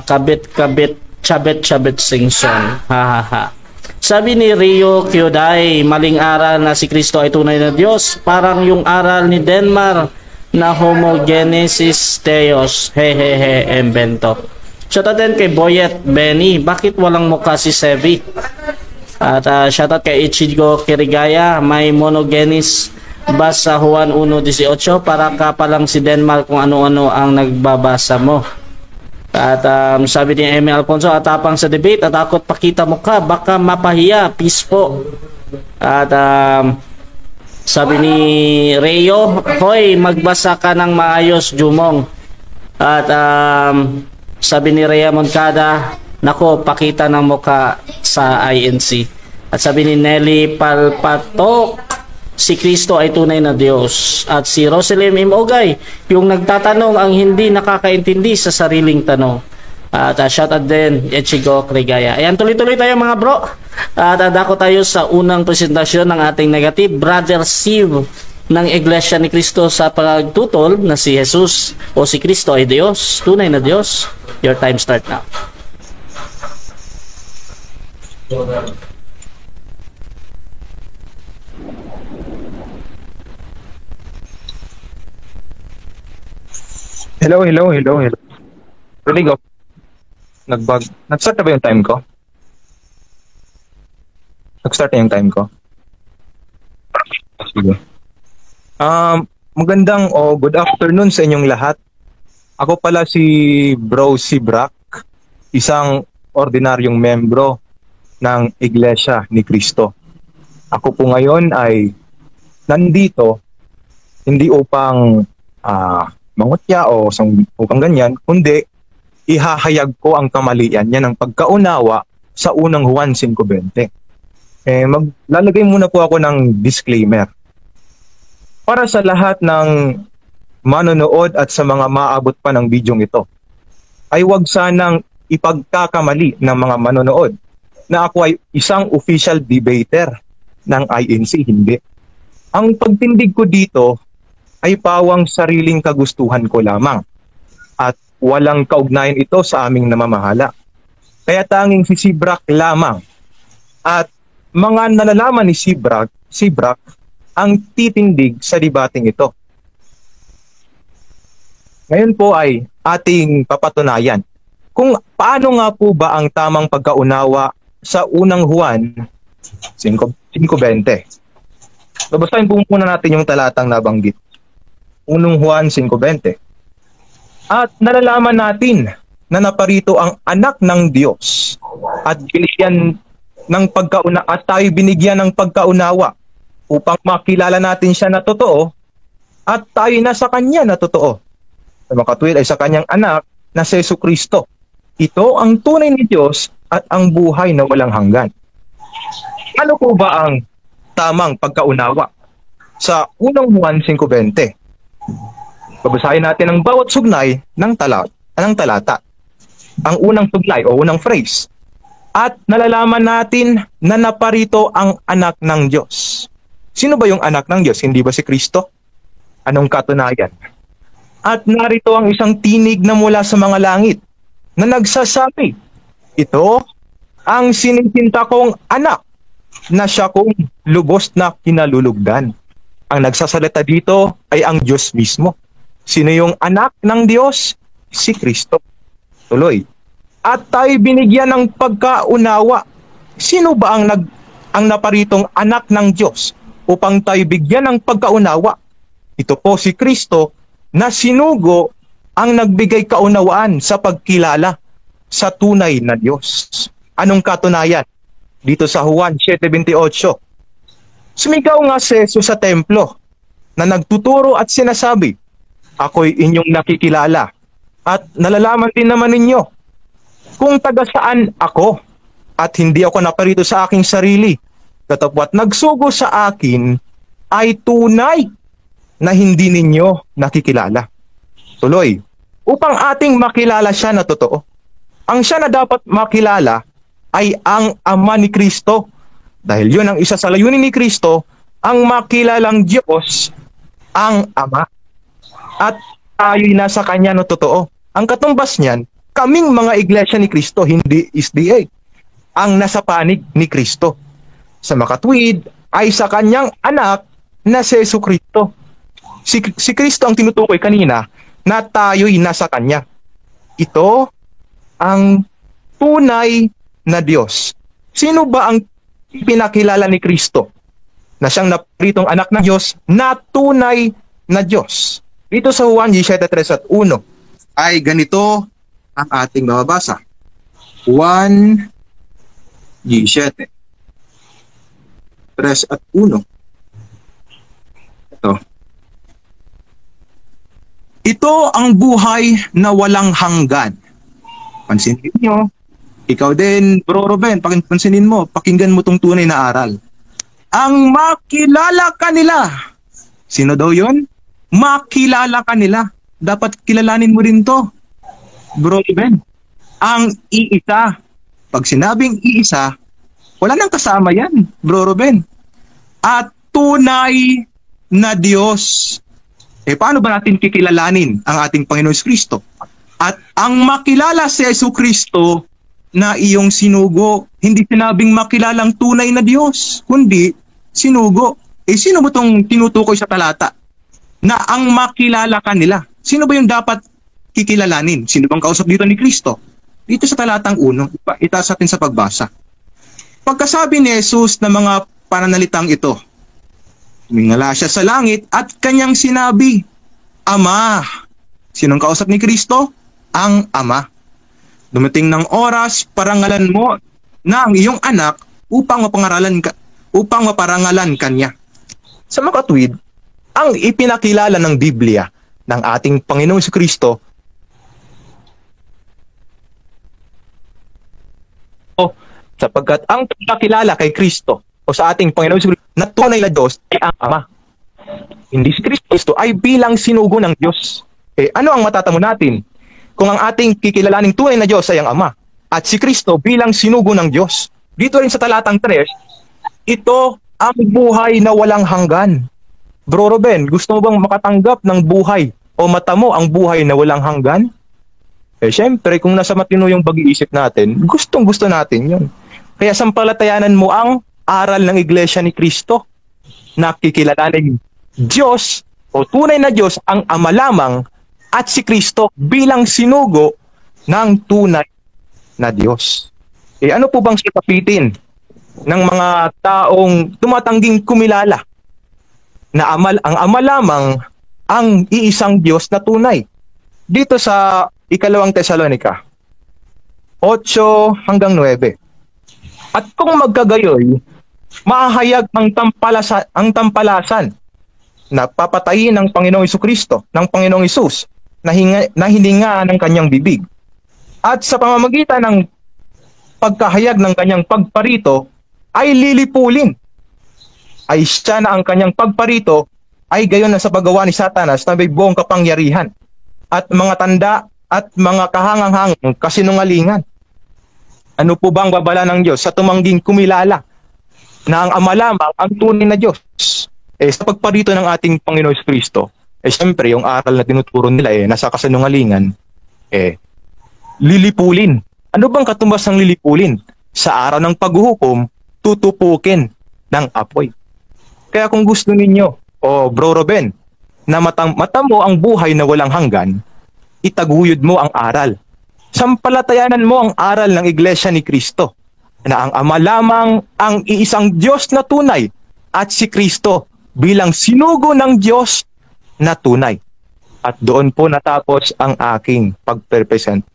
kabit-kabit, chabit-chabit sing-song. Ha. Sabi ni Rio Kyodai, maling aral na si Kristo ay tunay na Diyos. Parang yung aral ni Denmark na homogenesis theos. Hehehe, embento. Shoutout din kay Boyet Benny. Bakit walang mukha si Sevi? At shoutout kay Ichigo Kirigaya. May monogenes ba sa Juan 1:18? Para ka pa lang si Denmark kung ano-ano ang nagbabasa mo. At sabi ni Emmy Alfonso, atapang sa debate at takot pakita mo ka, baka mapahiya, peace po. At sabi ni Rayo, hoy, magbasa ka ng maayos, Jumong. At sabi ni Rhea Moncada, nako, pakita ng muka sa INC. At sabi ni Nelly Palpatok, si Kristo ay tunay na Diyos. At si Roselyn Imogay, yung nagtatanong ang hindi nakakaintindi sa sariling tanong. At shoutout din, Echigo Krigaya. Ayan, tuloy-tuloy tayo mga bro. At dako tayo sa unang presentasyon ng ating negative, Brother Siv ng Iglesia ni Cristo sa pagtutol na si Jesus o si Kristo ay Diyos, tunay na Diyos. Your time start now. Hello. Really go. Nag-bug. Nag-start na ba yung time ko? Nag-start na yung time ko? Sige. Magandang good afternoon sa inyong lahat. Ako pala si Bro si Brack, isang ordinaryong membro ng Iglesia ni Cristo. Ako po ngayon ay nandito hindi upang mangutya o ganyan, kundi ihahayag ko ang kamalian niya ng pagkaunawa sa unang Juan 5:20. Maglalagay muna po ako ng disclaimer. Para sa lahat ng manonood at sa mga maabot pa ng bidyong ito, ay huwag sanang ipagkakamali ng mga manonood na ako ay isang official debater ng INC. Hindi. Ang pagtindig ko dito ay pawang sariling kagustuhan ko lamang at walang kaugnayan ito sa aming namamahala. Kaya tanging si Sibrak lamang at mga nalalaman ni Sibrak ang titindig sa debating ito. Ngayon po ay ating papatunayan kung paano nga po ba ang tamang pagkaunawa sa unang Juan 5:20. Babasahin po muna natin yung talatang nabanggit. Unang Juan 5:20. At nalalaman natin na naparito ang anak ng Diyos at binigyan ng at tayo binigyan ng pagkaunawa upang makilala natin siya na totoo at tayo na sa kanya na totoo. Sa makatuwid ay sa kanyang anak na si Jesucristo. Ito ang tunay ni Diyos at ang buhay na walang hanggan. Ano po ba ang tamang pagkaunawa sa unang Juan 5:20? Babasahin natin ang bawat sugnay ng talata. Ang unang sugnay o unang phrase. At nalalaman natin na naparito ang anak ng Diyos. Sino ba yung anak ng Diyos? Hindi ba si Kristo? Anong katunayan? At narito ang isang tinig na mula sa mga langit na nagsasabi, ito ang sinisinta kong anak na siya kong lubos na kinalulugdan. Ang nagsasalita dito ay ang Diyos mismo. Sino yung anak ng Diyos? Si Kristo. Tuloy. At tayo binigyan ng pagkaunawa. Sino ba ang naparitong anak ng Diyos upang tayo bigyan ng pagkaunawa? Ito po si Kristo na sinugo ang nagbigay kaunawaan sa pagkilala sa tunay na Diyos. Anong katunayan? Dito sa Juan 7:28. Sumigaw nga si Jesus sa templo na nagtuturo at sinasabi, ako'y inyong nakikilala at nalalaman din naman ninyo kung taga saan ako at hindi ako naparito sa aking sarili. Katapwat nagsugo sa akin ay tunay na hindi ninyo nakikilala. Tuloy, upang ating makilala siya na totoo. Ang siya na dapat makilala ay ang Ama ni Kristo. Dahil yun ang isa sa layunin ni Kristo, ang makilalang Diyos, ang Ama. At tayo'y nasa Kanya na totoo. Ang katumbas niyan, kaming mga iglesia ni Kristo, hindi SDA, ang nasa panig ni Kristo. Sa makatwid ay sa Kanyang anak na si Jesucristo. Si Kristo ang tinutukoy kanina na tayo'y nasa Kanya. Ito ang tunay na Diyos. Sino ba ang pinakilala ni Kristo na siyang naparitong anak ng Diyos na tunay na Diyos? Dito sa Juan 17:3-1 ay ganito ang ating mababasa. Juan 17:3-1. Ito ang buhay na walang hanggan. Pansinin nyo. Ikaw din, Bro Ruben, pansinin mo, pakinggan mo tong tunay na aral. Ang makilala ka nila. Sino daw yun? Makilala ka nila. Dapat kilalanin mo rin to, Bro Ruben. Ang iisa. Pag sinabing iisa, wala nang kasama yan, Bro Ruben. At tunay na Diyos. Paano ba natin kikilalanin ang ating Panginoon Kristo? At ang makilala si Jesucristo na iyong sinugo, hindi sinabing makilalang tunay na Diyos, kundi sinugo. Sino mo itong tinutukoy sa talata? Na ang makilala ka nila. Sino ba yung dapat kikilalanin? Sino bang kausap dito ni Kristo? Dito sa talatang 1, itaas natin sa pagbasa. Pagkasabi ni Jesus ng mga pananalitang ito, tumingala siya sa langit at kanyang sinabi, Ama. Sinong kausap ni Kristo? Ang Ama. Dumating ng oras, parangalan mo na ang iyong anak upang maparangalan kanya. Sa makatwid, ang ipinakilala ng Biblia ng ating Panginoong Kristo Sapagkat ang pagkakilala kay Kristo o sa ating Panginoon Jesucristo na tunay na Diyos ay ang Ama. Hindi si Kristo ay bilang sinugo ng Diyos. Ano ang matatamo natin? Kung ang ating kikilalaning tunay na Diyos ay ang Ama at si Kristo bilang sinugo ng Diyos. Dito rin sa talatang 3, ito ang buhay na walang hanggan. Bro Ruben, gusto mo bang makatanggap ng buhay o matamo ang buhay na walang hanggan? Syempre, kung nasa matino yung pag-iisip natin, gustong-gusto natin yun. Kaya sampalatayanan mo ang aral ng Iglesia ni Cristo na kikilalaning Diyos o tunay na Diyos ang Ama lamang at si Kristo bilang sinugo ng tunay na Diyos. Ano po bang sikapitin ng mga taong tumatangging kumilala na ang Ama lamang ang iisang Diyos na tunay? Dito sa Ikalawang Tesalonica 8 hanggang 9. At kung magkagayoy, mahahayag ang tampalasan na papatayin ng Panginoong Jesucristo, ng Panginoong Hesus, na hininga ng kanyang bibig. At sa pamamagitan ng pagkahayag ng kanyang pagparito, ay lilipulin. Ay siya na ang kanyang pagparito ay gayon na sa paggawa ni Satanas na may buong kapangyarihan at mga tanda at mga kahangang-hangang kasinungalingan. Ano po bang babala ng Diyos sa tumangging kumilala na ang Ama lamang ang tunay na Diyos? Sa pagparito ng ating Panginoon Kristo, siyempre yung aral na tinuturo nila nasa kasinungalingan, lilipulin. Ano bang katumbas ng lilipulin? Sa araw ng paghuhukom, tutupukin ng apoy. Kaya kung gusto ninyo, Bro Ruben, na matamo ang buhay na walang hanggan, itaguyod mo ang aral. Sampalatayanan mo ang aral ng Iglesia ni Cristo na ang Ama lamang ang iisang Diyos na tunay at si Kristo bilang sinugo ng Diyos na tunay. At doon po natapos ang aking pagpresent.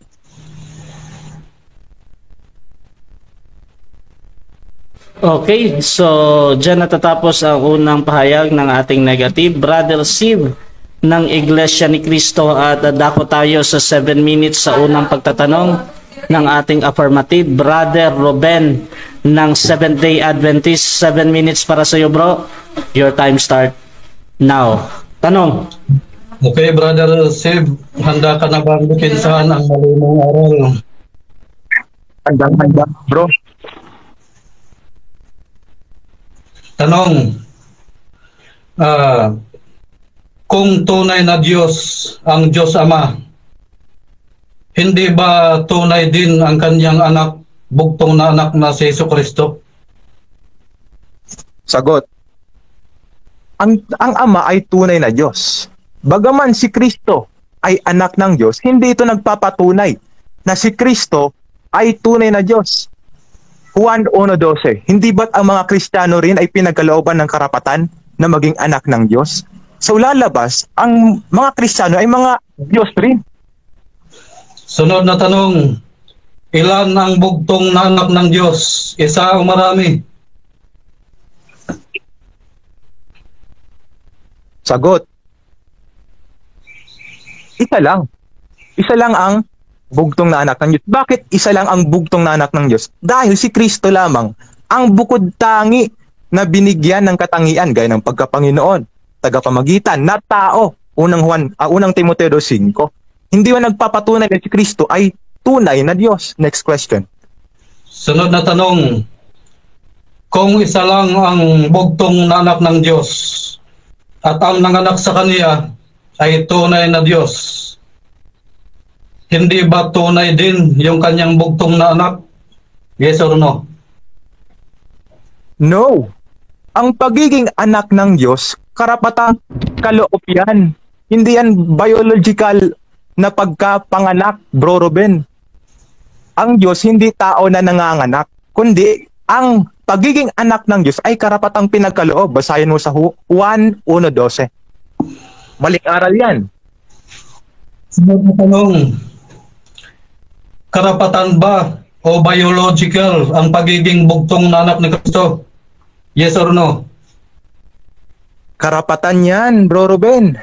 Okay, so dyan natatapos ang unang pahayag ng ating negative. Brother Siv ng Iglesia ni Cristo at dako tayo sa 7 minutes sa unang pagtatanong ng ating affirmative. Brother Ruben ng Seventh-day Adventist, 7 minutes para sa iyo, bro. Your time start now. Tanong. Okay, Brother Siv, handa ka na ba pinsahan ang malimong aral? Handa, bro. Tanong, kung tunay na Diyos ang Diyos Ama, hindi ba tunay din ang kanyang anak, bugtong na anak na si Jesucristo? Sagot. Ang Ama ay tunay na Diyos. Bagaman si Kristo ay anak ng Diyos, hindi ito nagpapatunay na si Kristo ay tunay na Diyos. Juan 1:12, hindi ba't ang mga Kristiyano rin ay pinagkalooban ng karapatan na maging anak ng Diyos? So lalabas, ang mga Kristiyano ay mga Diyos rin. Sunod na tanong, ilan ang bugtong na anak ng Diyos? Isa o marami? Sagot. Isa lang. Isa lang ang bugtong na anak ng Diyos. Bakit isa lang ang bugtong na anak ng Diyos? Dahil si Kristo lamang ang bukod tangi na binigyan ng katangian gaya ng pagkapanginoon, tagapamagitan na tao. Unang Timoteo 2:5. Hindi man nagpapatunay na si Kristo ay tunay na Diyos. Next question. Sunod na tanong, kung isa lang ang bugtong na anak ng Diyos at ang nanganak sa kaniya ay tunay na Diyos, hindi ba tunay din yung kanyang bugtong na anak? Yes or no? No. Ang pagiging anak ng Diyos, karapatang kaloob yan. Hindi yan biological na pagkapanganak, Bro Ruben. Ang Diyos hindi tao na nanganganak, kundi ang pagiging anak ng Diyos ay karapatang pinagkaloob. Basahin mo sa Juan 1:12. Maling aral yan. Sunod na tanong, karapatan ba o biological ang pagiging bugtong na anak ni Kristo? Yes or no? Karapatan yan, Bro Ruben.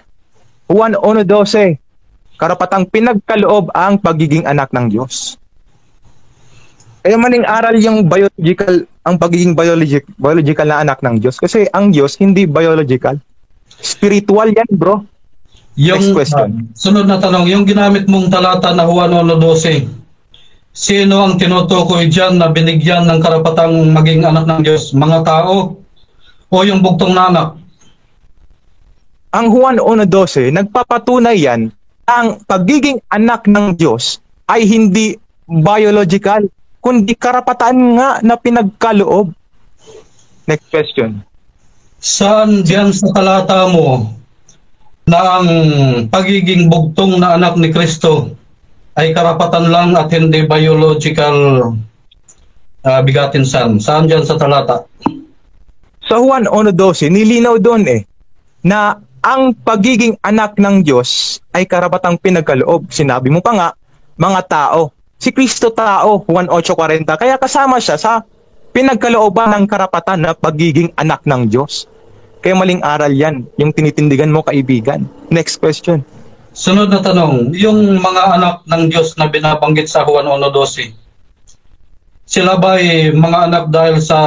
Juan 1:12. Karapatang pinagkaloob ang pagiging anak ng Diyos. Kaya maling aral yung biological, ang pagiging biological na anak ng Diyos. Kasi ang Diyos hindi biological. Spiritual yan, bro. Next question. Sunod na tanong, yung ginamit mong talata na Juan 1:12, sino ang tinutukoy dyan na binigyan ng karapatang maging anak ng Diyos? Mga tao o yung bugtong na anak? Ang Juan 1:12, nagpapatunay yan ang pagiging anak ng Diyos ay hindi biological, kundi karapatan nga na pinagkaloob. Next question. Saan diyan sa talata mo na ang pagiging bugtong na anak ni Kristo ay karapatan lang at hindi biological bigatin son? Saan diyan sa talata? Sa Juan 1:12, nilinaw doon na ang pagiging anak ng Diyos ay karapatang pinagkaloob. Sinabi mo pa nga, mga tao. Si Kristo tao, Juan 8:40. Kaya kasama siya sa pinagkalooban ng karapatan na pagiging anak ng Diyos. Kaya maling aral yan, yung tinitindigan mo, kaibigan. Next question. Sunod na tanong, yung mga anak ng Diyos na binabanggit sa Juan 1:12, sila ba ay mga anak dahil sa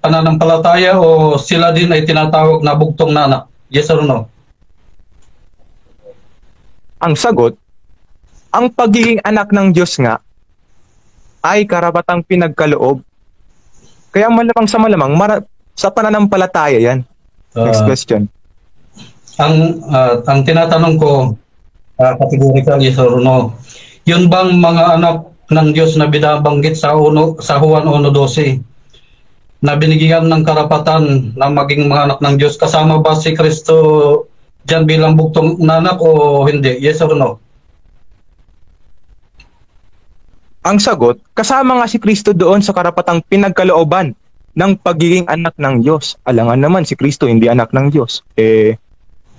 pananampalataya o sila din ay tinatawag na bugtong na anak? Yes or no? Ang sagot, ang pagiging anak ng Diyos nga ay karapatang pinagkaloob. Kaya malamang sa malamang, sa pananampalataya yan. Next question. Ang tinatanong ko, categorical yes or no, yun bang mga anak ng Diyos na binabanggit sa Juan 1:12 na binigyan ng karapatan na maging mga anak ng Diyos, kasama ba si Kristo dyan bilang bugtong na anak o hindi? Yes or no? Ang sagot, kasama nga si Kristo doon sa karapatang pinagkalooban ng pagiging anak ng Diyos. Alangan naman si Kristo hindi anak ng Diyos.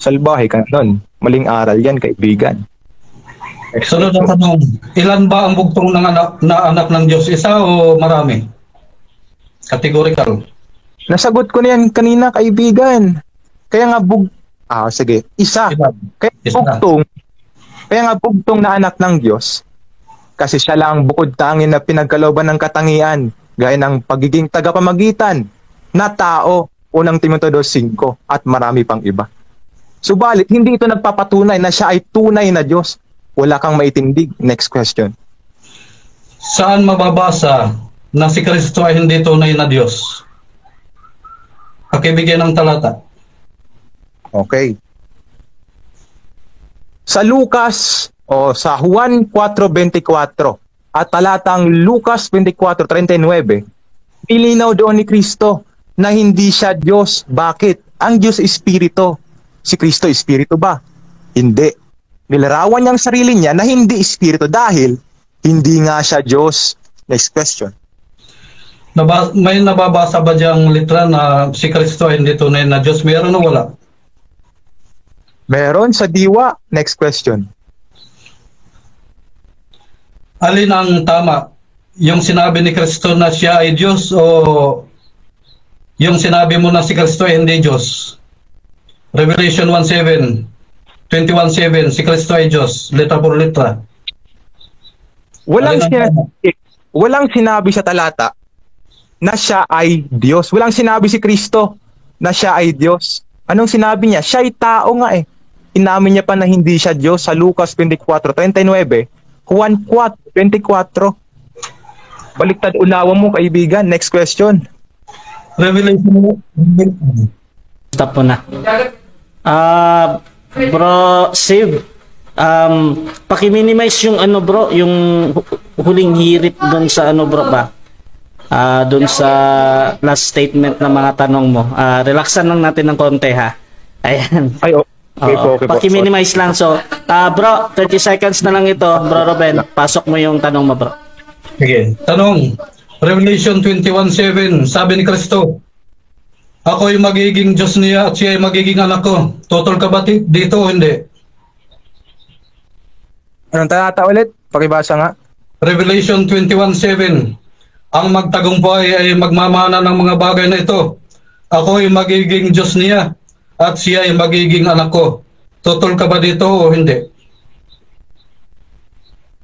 Salbahe ka nun. Maling aral yan, kaibigan. Sunod na tanong, ilan ba ang bugtong ng anak ng Diyos? Isa o marami? Categorical. Nasagot ko na yan kanina, kaibigan. Kaya nga sige, isa. Kaya nga bugtong na anak ng Diyos, kasi siya lang ang bukod tangin na pinagkalooban ng katangian, gaya ng pagiging tagapamagitan na tao, unang Timoteo 2:5, at marami pang iba. Subalit, hindi ito nagpapatunay na siya ay tunay na Diyos. Wala kang maitindig. Next question. Saan mababasa na si Kristo ay hindi tunay na Diyos? Pakibigyan ng talata. Okay. Sa Lucas o sa Juan 4:24 at talatang Lucas 24:39, ilinaw doon ni Kristo na hindi siya Diyos. Bakit? Ang Diyos Espiritu. Si Kristo Espiritu ba? Hindi. Nilarawan niya ang sarili niya na hindi Espiritu dahil hindi nga siya Diyos. Next question. May nababasa ba diyang litra na si Kristo ay hindi tunay na Diyos? Meron o wala? Meron sa diwa. Next question. Alin ang tama? Yung sinabi ni Kristo na siya ay Diyos o yung sinabi mo na si Kristo ay hindi Diyos? Revelation 1:7, 21:7, si Kristo ay Diyos, letra por letra. Walang sinabi sa talata na siya ay Diyos. Walang sinabi si Kristo na siya ay Diyos. Anong sinabi niya? Siya ay tao nga Inamin niya pa na hindi siya Diyos sa Lucas 24:39, Juan 4:24. Baliktad unawa mo, kaibigan. Next question. Revelation. Stop po na. Bro, Sib, paki-minimize yung bro, yung huling hirit doon sa bro ba? Doon sa last statement ng mga tanong mo. Relaxan lang natin ng konti ha. Ayan. Ay, okay po. Paki-minimize lang. So, bro, 30 seconds na lang ito. Bro Ruben, pasok mo yung tanong mo, bro. Sige. Tanong. Revelation 21:7, sabi ni Kristo, ako ay magiging Diyos niya at siya ay magiging anak ko. Total ka ba dito o hindi? Anong talata ulit? Pakibasa nga. Revelation 21:7, ang magtagumpay ay magmamana ng mga bagay na ito. Ako ay magiging Diyos niya at siya ay magiging anak ko. Total ka ba dito o hindi?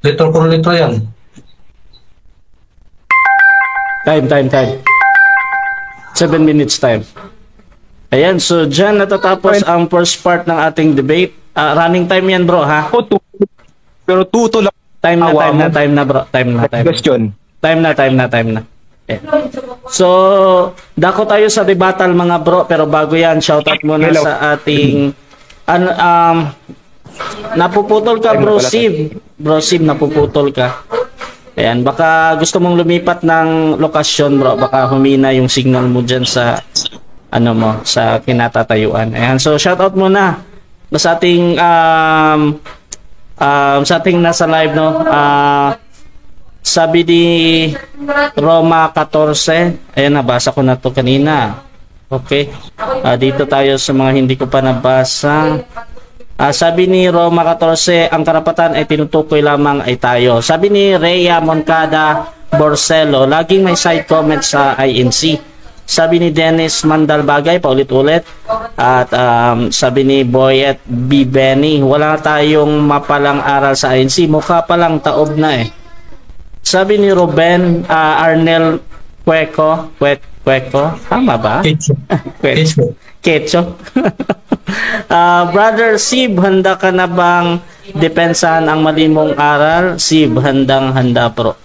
Litra por litra yan. Time. 7 minutes time. Ayan, so dyan natatapos ang first part ng ating debate. Running time yan, bro, ha? Pero tuto lang. Time na, bro. Time na. Question. Time na. Eh. So, dako tayo sa debatal, mga bro, pero bago yan, shoutout muna Hello. sa ating napuputol ka, Bro Sib. Bro Sib, napuputol ka. Ayan, baka gusto mong lumipat ng lokasyon, bro. Baka humina yung signal mo dyan sa sa kinatatayuan. Ayan, so shoutout muna sa ating nasa live, no. Sabi ni Roma 14, ayan, nabasa ko na to kanina. Okay. Dito tayo sa mga hindi ko pa nabasa. Sabi ni Roma 14, ang karapatan ay tinutukoy lamang ay tayo. Sabi ni Rhea Moncada Borsello, laging may side comment sa INC. Sabi ni Dennis Mandalbagay, paulit-ulit. At sabi ni Boyet B. Benny, wala tayong mapalang aral sa INC. Mukha palang taob na eh. Sabi ni Ruben Arnel Cueco, tama ba? Ketcho. Brother Sib, handa ka na bang depensahan ang malimong aral? Sib, handang-handa, bro.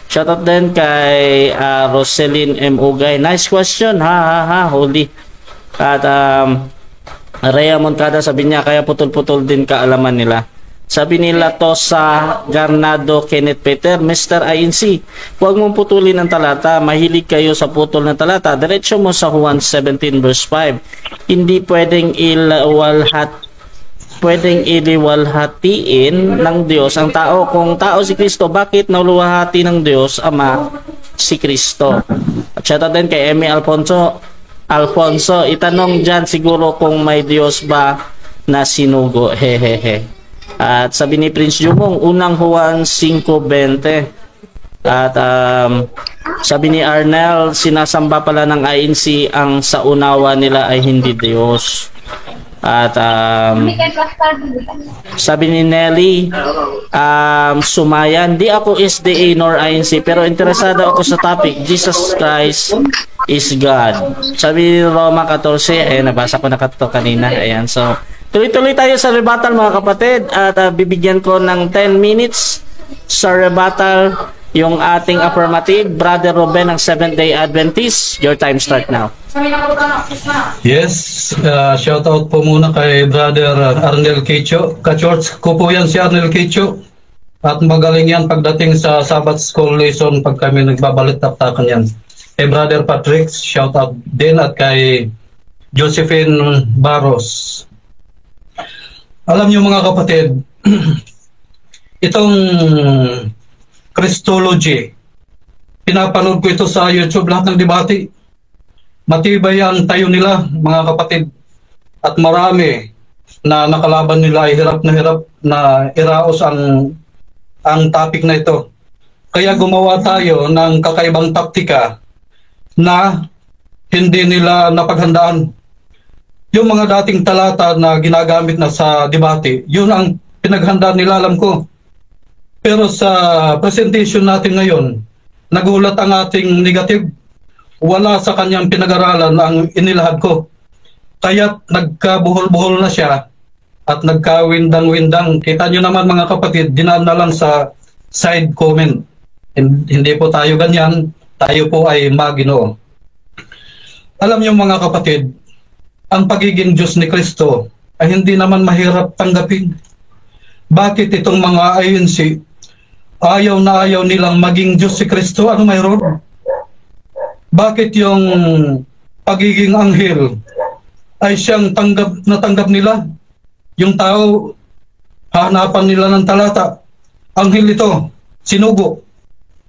Shoutout din kay Roselyn M. Ugay. Nice question, holy. At Rhea Moncada, sabi niya, kaya putol-putol din kaalaman nila. Sabi nila to sa Garnado Kenneth Peter, Mr. INC, huwag mong putulin ang talata. Mahilig kayo sa putol ng talata. Diretso mo sa Juan 17 verse 5. Hindi pwedeng iliwalhatiin ng Diyos ang tao. Kung tao si Kristo, bakit nauluwahati ng Diyos Ama si Kristo? At shoutout din kay Emi Alfonso, itanong dyan siguro kung may Diyos ba na sinugo. Hehehe. At sabi ni Prince Jumong, unang Juan 5:20. At sabi ni Arnel, sinasamba pala ng INC ang sa unawa nila ay hindi Diyos. At sabi ni Nelly, Sumayan, di ako SDA nor INC, pero interesado ako sa topic, Jesus Christ is God. Sabi ni Roma 14, nabasa ko na kato kanina. Ayan, so tuloy-tuloy tayo sa rebuttal, mga kapatid, at bibigyan ko ng 10 minutes sa rebuttal yung ating affirmative, Brother Ruben ng Seventh-day Adventist. Your time start now. Yes, shout out po muna kay Brother Arnel Kecho. Ka-church ko po yan si Arnel Kecho. At magaling yan pagdating sa Sabbath School lesson pag kami nagbabalik-taptakan yan. Kay Brother Patrick, shout out din, at kay Josephine Barros. Alam niyo, mga kapatid, itong Christology, pinapanood ko ito sa YouTube, lahat ng debate. Matibay ang tayo nila, mga kapatid, at marami na nakalaban nila ay hirap na iraos ang topic na ito. Kaya gumawa tayo ng kakaibang taktika na hindi nila napaghandaan. Yung mga dating talata na ginagamit na sa debate, yun ang pinaghandaan nila, alam ko. Pero sa presentation natin ngayon, nagulat ang ating negative. Wala sa kanyang pinag-aralan ang inilahad ko. Kaya nagkabuhol-buhol na siya at nagkawindang-windang. Kita nyo naman, mga kapatid, dinaan na lang sa side comment. Hindi po tayo ganyan, tayo po ay Maginoo. Alam nyo, mga kapatid, ang pagiging Diyos ni Kristo ay hindi naman mahirap tanggapin. Bakit itong mga INC ayaw na ayaw nilang maging Diyos si Kristo? Ano mayroon? Bakit yung pagiging anghel ay siyang tanggap nila? Yung tao, hahanapan nila ng talata. Anghel ito, sinugo.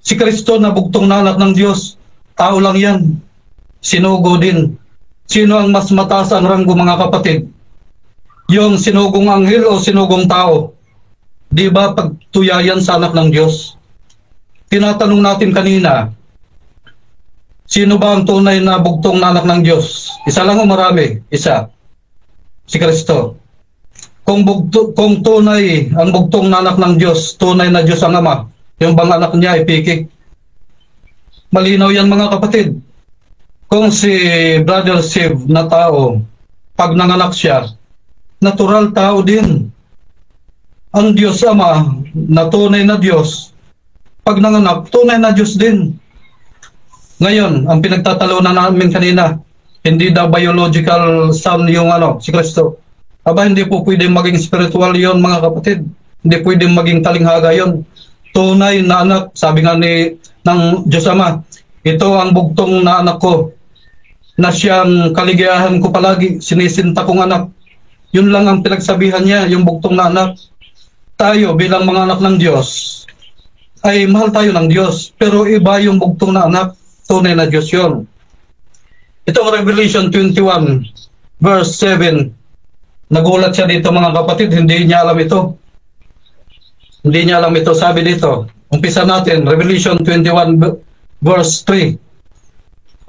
Si Kristo na bugtong na anak ng Diyos, tao lang yan. Sinugo din. Sino ang mas mataas ang ranggo, mga kapatid? Yung sinugong anghel o sinugong tao? Di ba pagtuyayan sa anak ng Diyos? Tinatanong natin kanina, sino ba ang tunay na bugtong na anak ng Diyos? Isa lang o marami? Isa. Si Kristo. Kung tunay ang bugtong na anak ng Diyos, tunay na Diyos ang Ama, yung bang anak niya ay pikik? Malinaw yan mga kapatid. Kung si Brother Steve na tao, pag nanganak siya, natural tao din. Ang Diyos Ama na tunay na Diyos, pag nanganak, tunay na Diyos din. Ngayon, ang pinagtatalunan namin kanina, hindi daw biological son yung si Kristo. Aba, hindi po pwedeng maging spiritual yon mga kapatid. Hindi pwedeng maging talinghaga yon. Tunay na anak, sabi nga ng Diyos Ama, ito ang bugtong na anak ko, na siyang kaligayahan ko palagi, sinisinta kong anak. Yun lang ang pinagsabihan niya, yung bugtong na anak. Tayo bilang mga anak ng Diyos, ay mahal tayo ng Diyos, pero iba yung bugtong na anak, tunay na Diyos yun. Itong Revelation 21, verse 7, nagulat siya dito mga kapatid, hindi niya alam ito. Hindi niya alam ito, sabi dito. Umpisa natin, Revelation 21, verse 3.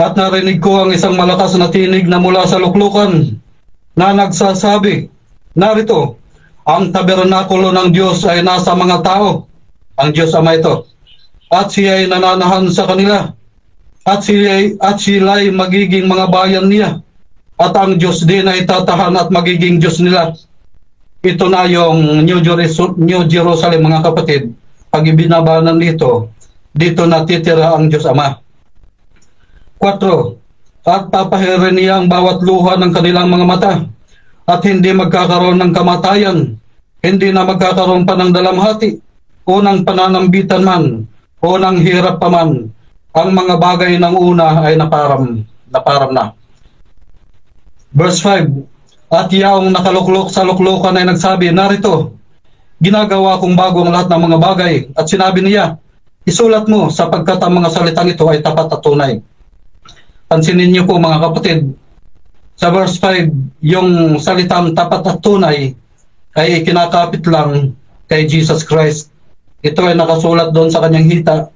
At narinig ko ang isang malakas na tinig na mula sa luklukan na nagsasabi, narito, ang tabernakulo ng Diyos ay nasa mga tao, ang Diyos Ama ito, at siya ay nananahan sa kanila, at sila ay magiging mga bayan niya, at ang Diyos din ay tatahan at magiging Diyos nila. Ito na yung New Jerusalem mga kapatid. Pag ibinabanan dito natitira ang Diyos Ama. 4. At papahirin niya ang bawat luha ng kanilang mga mata, at hindi magkakaroon ng kamatayan, hindi na magkakaroon pa ng dalamhati, o ng pananambitan man, o ng hirap pa man. Ang mga bagay ng una ay naparam na. Verse 5. At yaong nakaluklok sa luklukan ay nagsabi, narito, ginagawa kong bago ang lahat ng mga bagay. At sinabi niya, isulat mo sapagkat ang mga salitang ito ay tapat at tunay. Pansinin niyo po mga kapatid, sa verse 5, yung salitang tapat at tunay ay kinakapit lang kay Jesus Christ. Ito ay nakasulat doon sa kanyang hita,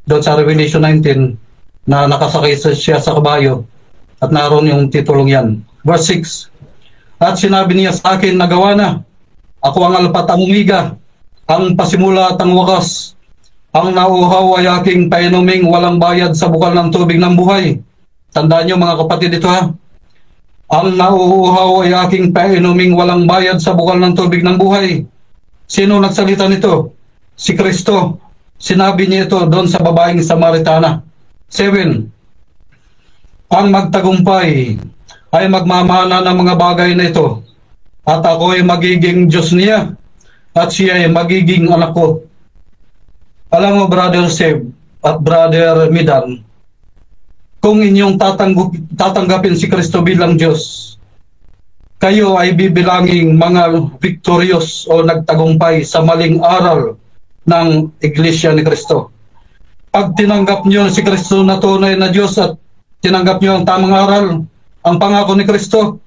doon sa Revelation 19, na nakasakay siya sa kabayo, at naroon yung titulong yan. Verse 6, at sinabi niya sa akin, nagawa na. Ako ang alpat ang umiga, ang pasimula at ang wakas. Ang nauuhaw ay aking painuming walang bayad sa bukal ng tubig ng buhay. Tandaan niyo mga kapatid ito ha. Ang nauuhaw ay aking painuming walang bayad sa bukal ng tubig ng buhay. Sino nagsalita nito? Si Kristo. Sinabi niya ito doon sa babaeng Samaritana. 7. Ang magtagumpay ay magmamana ng mga bagay na ito, at ako ay magiging Diyos niya, at siya ay magiging anak ko. Alam mo, Brother Seb at Brother Midan, kung inyong tatanggapin si Kristo bilang Diyos, kayo ay bibilanging mga victorious o nagtagumpay sa maling aral ng Iglesia ni Kristo. Pag tinanggap niyo si Kristo na tunay na Diyos at tinanggap niyo ang tamang aral, ang pangako ni Kristo,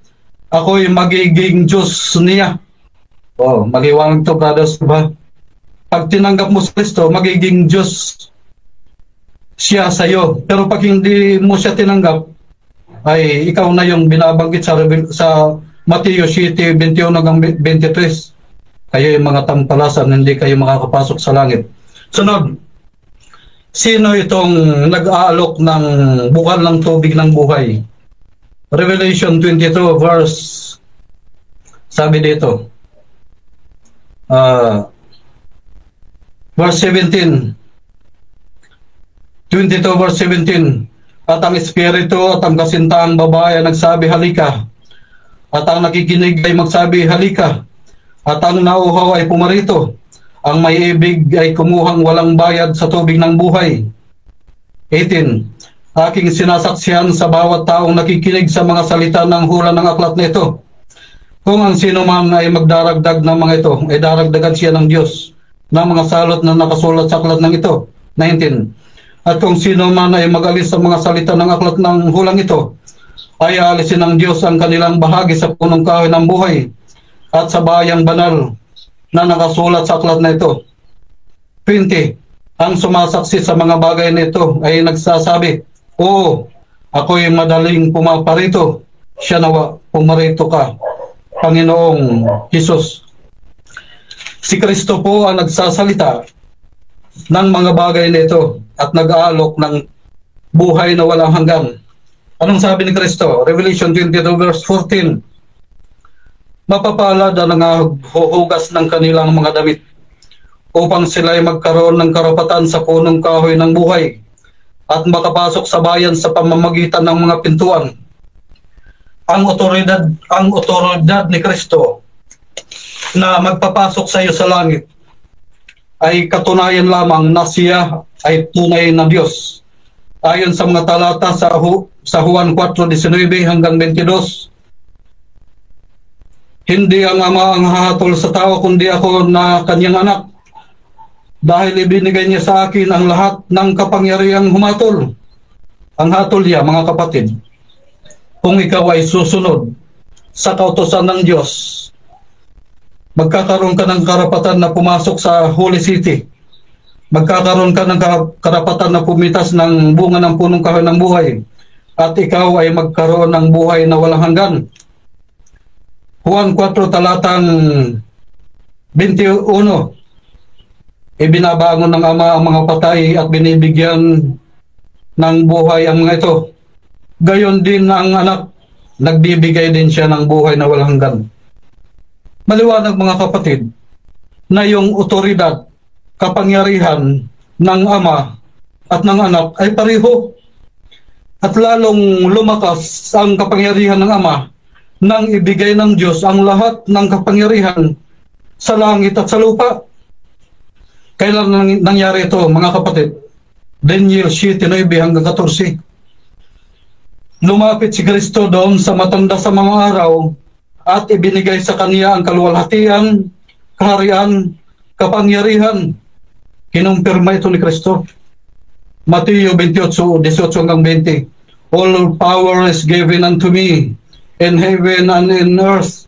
ako'y magiging Diyos niya. Magiwanag to, brothers, ba? Pag tinanggap mo si Kristo, magiging Diyos siya sa iyo. Pero pag hindi mo siya tinanggap, ay ikaw na yung binabanggit sa Mateo 7:21-23. Kayo yung mga tampalasan, hindi kayo makakapasok sa langit. Sunod, sino itong nag-aalok ng bukal ng tubig ng buhay? Revelation 22 verse, sabi dito, verse 17, 22 verse 17, at ang espiritu at ang kasintaang babae nagsabi, halika. At ang nakikinig ay magsabi, halika. At ang nauuhaw ay pumarito. Ang may ibig ay kumuhang walang bayad sa tubig ng buhay. 18. Aking sinasaksihan sa bawat taong nakikinig sa mga salita ng hula ng aklat na ito. Kung ang sino man ay magdaragdag ng mga ito, ay daragdagan siya ng Diyos ng mga salot na nakasulat sa aklat ng ito. 19. At kung sino man ay mag-alis sa mga salita ng aklat ng hulang ito, ay aalisin ng Diyos ang kanilang bahagi sa punong kahoy ng buhay at sa bayang banal na nakasulat sa aklat na ito. 20. Ang sumasaksi sa mga bagay na ito ay nagsasabi, oo, ako'y madaling pumaparito. Siya nawa, pumarito ka, Panginoong Jesus. Si Kristo po ang nagsasalita ng mga bagay na ito at nag-aalok ng buhay na walang hanggan. Anong sabi ni Kristo? Revelation 22 verse 14. Mapapalad ang nanghuhugas ng kanilang mga damit upang sila ay magkaroon ng karapatan sa punong kahoy ng buhay at makapasok sa bayan sa pamamagitan ng mga pintuan. Ang otoridad ni Kristo na magpapasok sa iyo sa langit ay katunayan lamang na siya ay tunay na Diyos. Ayon sa mga talata sa Juan 4:19 hanggang 22, hindi ang Ama ang hahatol sa tao kundi ako na kanyang anak. Dahil ibinigay niya sa akin ang lahat ng kapangyarihang humatol. Ang hatol niya, mga kapatid, kung ikaw ay susunod sa kautusan ng Diyos, magkakaroon ka ng karapatan na pumasok sa Holy City. Magkakaroon ka ng karapatan na pumitas ng bunga ng punong kahoy ng buhay. At ikaw ay magkaroon ng buhay na walang hanggan. Juan 4 talatang 21. Ibinabangon ng Ama ang mga patay at binibigyan ng buhay ang mga ito. Gayon din ang anak, nagbibigay din siya ng buhay na walang hanggan. Maliwanag mga kapatid, na yung otoridad, kapangyarihan ng Ama at ng anak ay pareho. At lalong lumakas ang kapangyarihan ng Ama nang ibigay ng Diyos ang lahat ng kapangyarihan sa langit at sa lupa. Kailan nangyari ito, mga kapatid? Daniel 7:9 hanggang 14. Lumapit si Kristo doon sa matanda sa mga araw at ibinigay sa kanya ang kaluwalhatian, kaharian, kapangyarihan. Kinumpirma ito ni Kristo. Mateo 28:18 hanggang 20. All power is given unto me in heaven and in earth.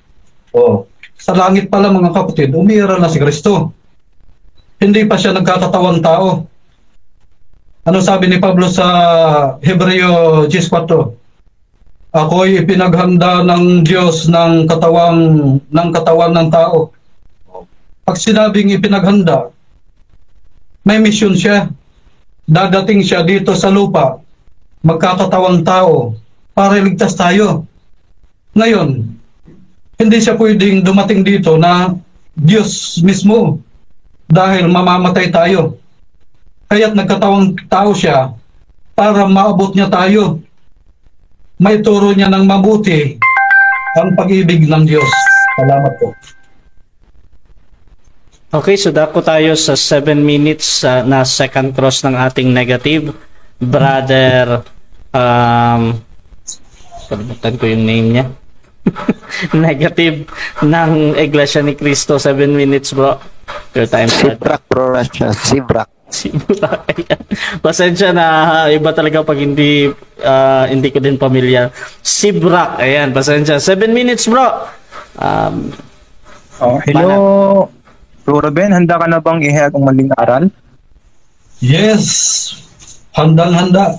Sa langit pala mga kapatid, umira na si Kristo. Hindi pa siya nagkakatawang tao. Ano sabi ni Pablo sa Hebreo 10:4? Ako'y ipinaghanda ng Diyos ng katawan ng tao. Pag sinabing ipinaghanda, may misyon siya. Dadating siya dito sa lupa, magkakatawang tao, para iligtas tayo. Ngayon, hindi siya pwedeng dumating dito na Diyos mismo, dahil mamamatay tayo. Kaya't nagkatawang tao siya para maabot niya tayo. May turo niya ng mabuti ang pag-ibig ng Diyos. Salamat po. Okay, so dako tayo sa 7 minutes na second cross ng ating negative. Brother, kalimutan ko yung name niya. Negative ng Iglesia ni Cristo. 7 minutes, bro. Your time start. Sibrak, bro, Russia. Sibrak. Sibrak. Pasensya na, iba talaga pag hindi ko din pamilyar. Sibrak, ayan, pasensya. 7 minutes, bro. Hello, Bro Ruben, handa ka na bang ihayag ang maling aral? Yes, handang-handa.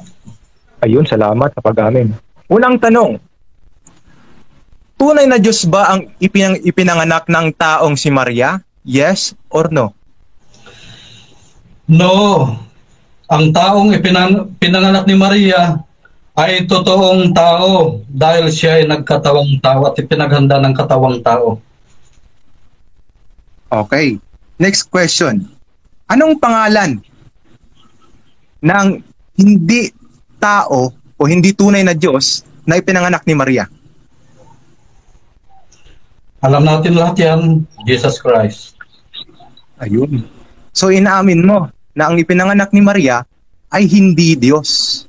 Ayun, salamat sa pag-amin. Unang tanong, tunay na Diyos ba ang ipinanganak ng taong si Maria? Yes or no? No, ang taong pinanganak ni Maria ay totoong tao dahil siya ay nagkatawang tao at ipinaghanda ng katawang tao. Okay. Next question. Anong pangalan ng hindi tao o hindi tunay na Diyos na ipinanganak ni Maria? Alam natin lahat yan, Jesus Christ. Ayun. So inaamin mo na ang ipinanganak ni Maria ay hindi Diyos.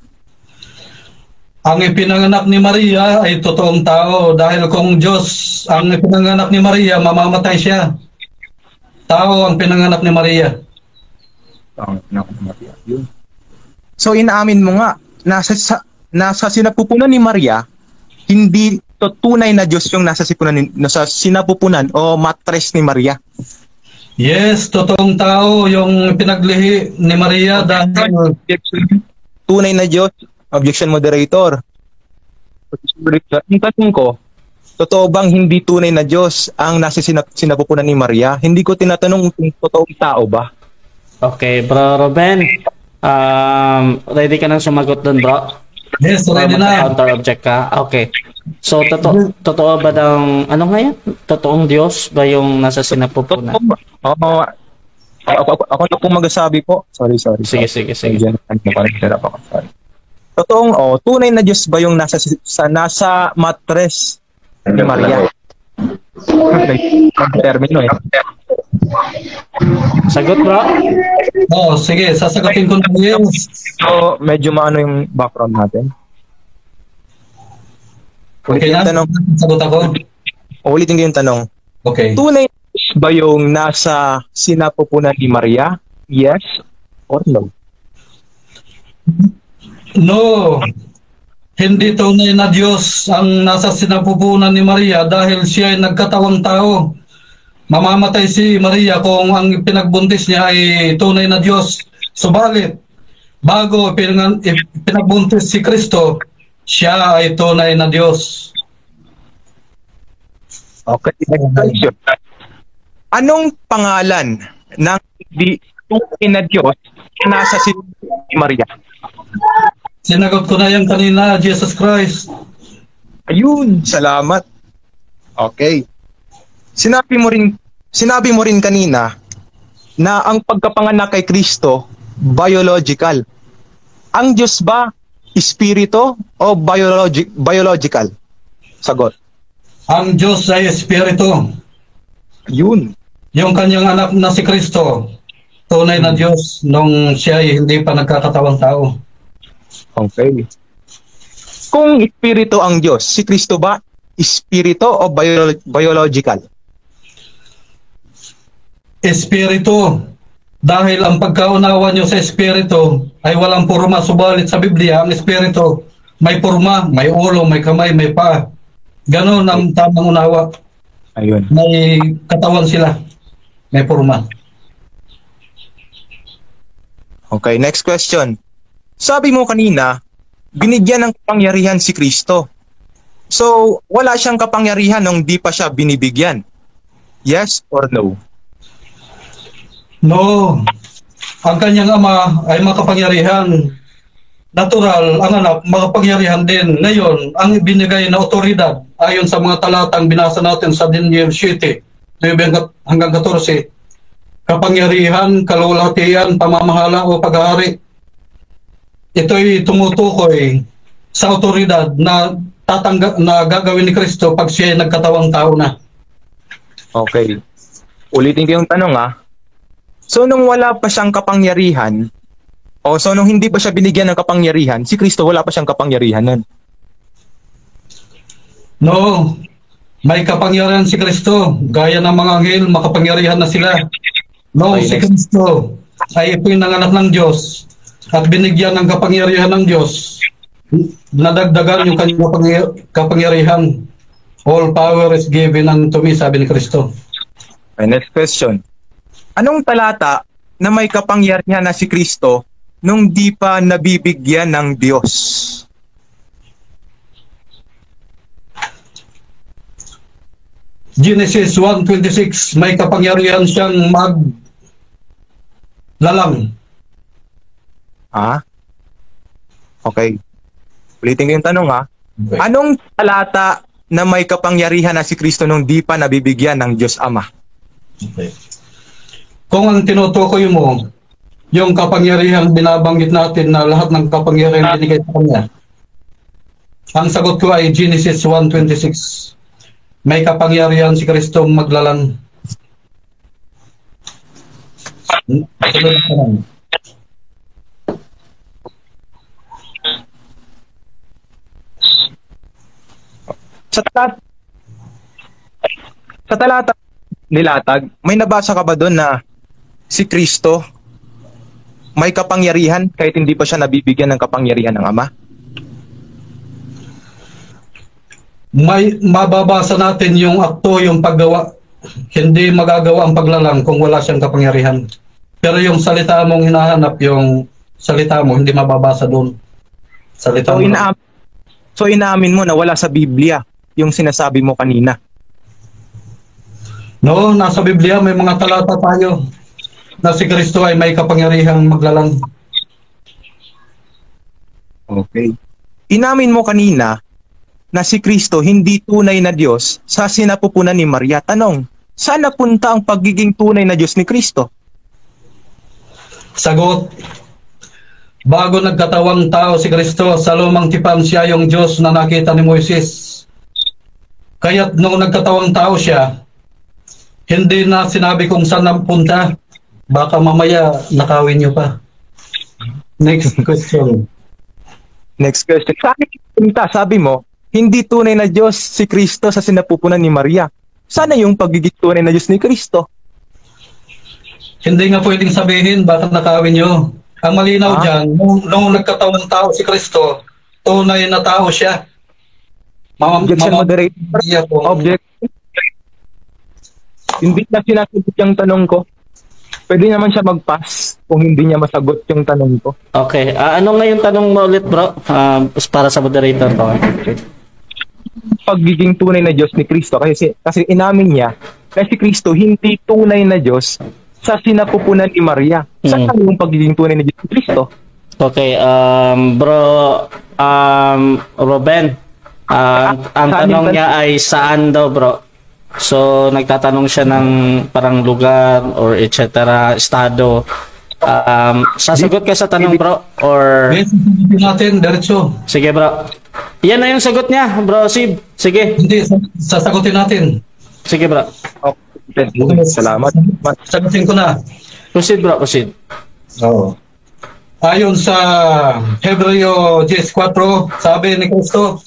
Ang ipinanganak ni Maria ay totoong tao dahil kung Diyos ang ipinanganak ni Maria, mamamatay siya. Tao ang pinanganak ni Maria. So inaamin mo nga na sa sinapupunan ni Maria, hindi tunay na Diyos yung nasa sinapupunan o matres ni Maria. Yes, totoong tao yung pinaglihi ni Maria dahil tunay na Diyos. Objection, moderator. Yung tanong ko, totoo bang hindi tunay na Diyos ang nasa sinapupunan ni Maria? Hindi ko tinatanong kung totoong tao ba. Okay, Bro Ruben. Ready ka nang sumagot doon, bro? Yes, ready na. Counter object ka? Okay. So, totoo ba ng, ano nga yan? Totoong Diyos ba yung nasa sinapupunan? Oo. Ako na pong magsasabi po. Sorry. Sige. Sorry. Totoong, tunay na Diyos ba yung nasa matres ni Maria? Termino eh. Sagot, bro? Sige, sasagutin ko na yun. So, medyo maano yung background natin. Okay na? Sagot ako? Ulitin ko yung tanong. Okay. Tunay ba yung nasa sinapupunan ni Maria? Yes or no? No. Hindi tunay na Diyos ang nasa sinapupunan ni Maria dahil siya ay nagkatawang tao. Mamamatay si Maria kung ang pinagbuntis niya ay tunay na Diyos. Subalit, bago pinagbuntis si Kristo, siya ay tunay na Diyos. Okay. Anong pangalan ng tunay na Diyos na nasa sinapupunan ni Maria? Sinagot ko na yan kanina, Jesus Christ. Ayun, salamat. Okay. Sinabi mo rin kanina na ang pagkapanganak kay Kristo biological. Ang Diyos ba espiritu o biological? Sagot. Ang Diyos ay espiritu. Yun. Yung kanyang anak na si Kristo, tunay na Diyos nung siya ay hindi pa nagkakatawang tao. Okay. Kung espiritu ang Diyos, si Kristo ba espiritu o biological? Espiritu. Dahil ang pagkaunawa nyo sa espiritu ay walang purma, subalit sa Biblia, ang espiritu may purma, may ulo, may kamay, may paa. Ganon ang tamang unawa. Ayun. May katawan sila. May purma. Okay, next question. Sabi mo kanina, binigyan ng kapangyarihan si Kristo. So, wala siyang kapangyarihan nung di pa siya binibigyan. Yes or no? No. Ang kanyang ama ay makapangyarihan. Natural, ang anak makapangyarihan din. Ngayon, ang binigay na otoridad ayon sa mga talatang binasa natin sa Daniel 7, 9 hanggang 14, kapangyarihan, kalulatian, pamamahala o paghahari. Ito'y tumutukoy sa otoridad na gagawin ni Kristo pag siya ay nagkatawang tao na. Okay. Ulitin ko yung tanong So nung wala pa siyang kapangyarihan, so nung hindi pa siya binigyan ng kapangyarihan, si Kristo wala pa siyang kapangyarihan nun? No. May kapangyarihan si Kristo. Gaya ng mga anghel, makapangyarihan na sila. No, Okay, si next. Kristo ay ito'y nanganak ng Diyos at binigyan ng kapangyarihan ng Diyos. Nadagdagan yung kanyang kapangyarihan. All power is given unto me, sabi ni Kristo. Okay, next question. Anong talata na may kapangyarihan na si Kristo nung di pa nabibigyan ng Diyos? Genesis 1:26, may kapangyarihan siyang maglalang. Okay. Ulitin ko yung tanong Okay. Anong talata na may kapangyarihan na si Kristo nung di pa nabibigyan ng Diyos Ama? Okay. Kung ang tinutukoy mo, yung kapangyarihan binabanggit natin na lahat ng kapangyarihan binigay sa Kanya, ang sagot ko ay Genesis 1:26. May kapangyarihan si Kristo maglalang. Sunod na tanong. Sa talata nilatag, may nabasa ka ba doon na si Kristo may kapangyarihan kahit hindi pa siya nabibigyan ng kapangyarihan ng Ama? May mababasa natin yung akto, yung paggawa. Hindi magagawa ang paglalang kung wala siyang kapangyarihan. Pero yung salita mong hinahanap, yung salita mo, hindi mababasa doon. Salita mo. So inaamin mo na wala sa Biblia yung sinasabi mo kanina? No, nasa Biblia may mga talata tayo na si Kristo ay may kapangyarihang maglalang. Okay. Inamin mo kanina na si Kristo hindi tunay na Diyos sa sinapupunan ni Maria. Tanong, saan napunta ang pagiging tunay na Diyos ni Kristo? Sagot, bago nagkatawang tao si Kristo, sa lumang tipan siya yung Diyos na nakita ni Moises. Kaya't nung nagkatawang tao siya, hindi na sinabi kung saan napunta. Baka mamaya nakawin niyo pa. Next question. Next question. Sabi mo, hindi tunay na Diyos si Kristo sa sinapupunan ni Maria. Sana yung pagiging tunay na Diyos ni Kristo. Hindi nga pwedeng sabihin, baka nakawin niyo. Ang malinaw dyan, nung nagkatawang tao si Kristo, tunay na tao siya. Objection moderator. Objection. Hindi na sinasagot yung tanong ko. Pwede naman siya mag-pass kung hindi niya masagot yung tanong ko. Okay. Ano nga yung tanong mo ulit, bro? Para sa moderator to. Pagiging tunay na Diyos ni Kristo. Kasi inamin niya na si Kristo hindi tunay na Diyos sa sinapupunan ni Maria. Saan yung pagiging tunay na Diyos ni Kristo? Okay. Bro, Ruben, ang tanong niya ay saan daw, bro? So, nagtatanong siya ng parang lugar or etc. estado. Sasagot ka sa tanong, bro? Or... natin, diretso. Sige, bro. Yan na yung sagot niya, bro, Sib. Sige. Hindi, sasagutin natin. Sige, bro. Okay. Salamat. Sagutin ko na. Proceed, bro. Proceed. Oo. Ayon sa Hebreo 10:4, sabi ni Kristo,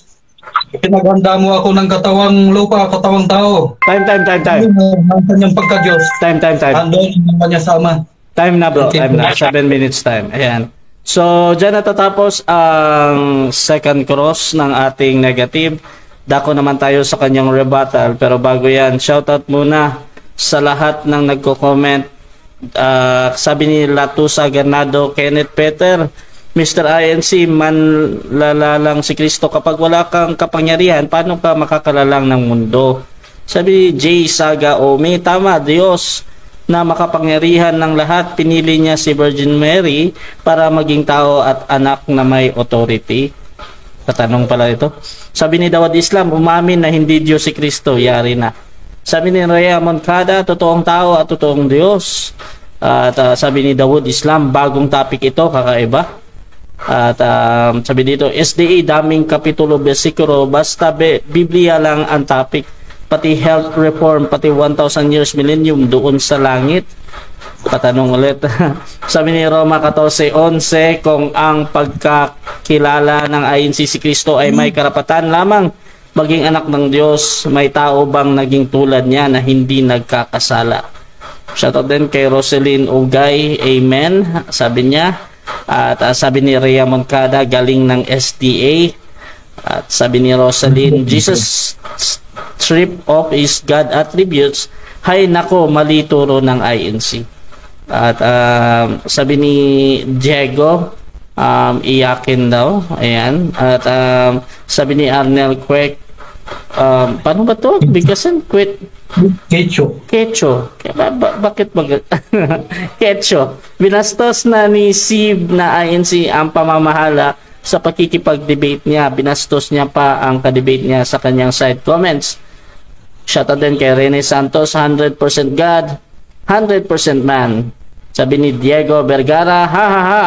pinaghanda mo ako ng katawang lupa, katawang tao. Time. Ang kanyang pagka-Diyos. Time. Andon ang kanya sama. Time na, bro. Time na. 7 minutes time. Ayan. So, dyan natatapos ang second cross ng ating negative. Dako naman tayo sa kanyang rebuttal. Pero bago yan, shoutout muna sa lahat ng nagko-comment. Sabi ni Latusa Ganado, Kenneth Peter, Mr. INC, manlalalang si Kristo. Kapag wala kang kapangyarihan, paano ka makakalalang ng mundo? Sabi ni J. Saga Omi, tama, Diyos na makapangyarihan ng lahat, pinili niya si Virgin Mary para maging tao at anak na may authority. Katanong pala ito. Sabi ni Dawad Islam, umamin na hindi Diyos si Kristo, yari na. Sabi ni Rhea Moncada, totoong tao at totoong Diyos. At sabi ni Dawud Islam, bagong topic ito, kakaiba. At sabi dito, SDA, daming kapitulo, bersikulo, basta Biblia lang ang topic. Pati health reform, pati 1,000 years millennium doon sa langit. Patanong ulit. Sabi ni Roma 14:11, kung ang pagkakilala ng INC si Kristo ay may karapatan lamang maging anak ng Diyos, may tao bang naging tulad niya na hindi nagkakasala? Shoutout din kay Roselyn Ugay, amen, sabi niya. At sabi ni Rhea Moncada, galing ng SDA. At sabi ni Rosalyn, Jesus strip off his God attributes. Hay nako, mali turo ng INC. At sabi ni Diego, iyakin daw. Ayan. At sabi ni Arnel Kwek, paano ba to? Bigasan? Kecho. Bakit Kecho. Binastos na ni Sib na INC ang pamamahala sa pakikipag-debate niya. Binastos niya pa ang ka-debate niya sa kanyang side comments. Shoutout din kay Rene Santos, 100% God, 100% man. Sabi ni Diego Vergara,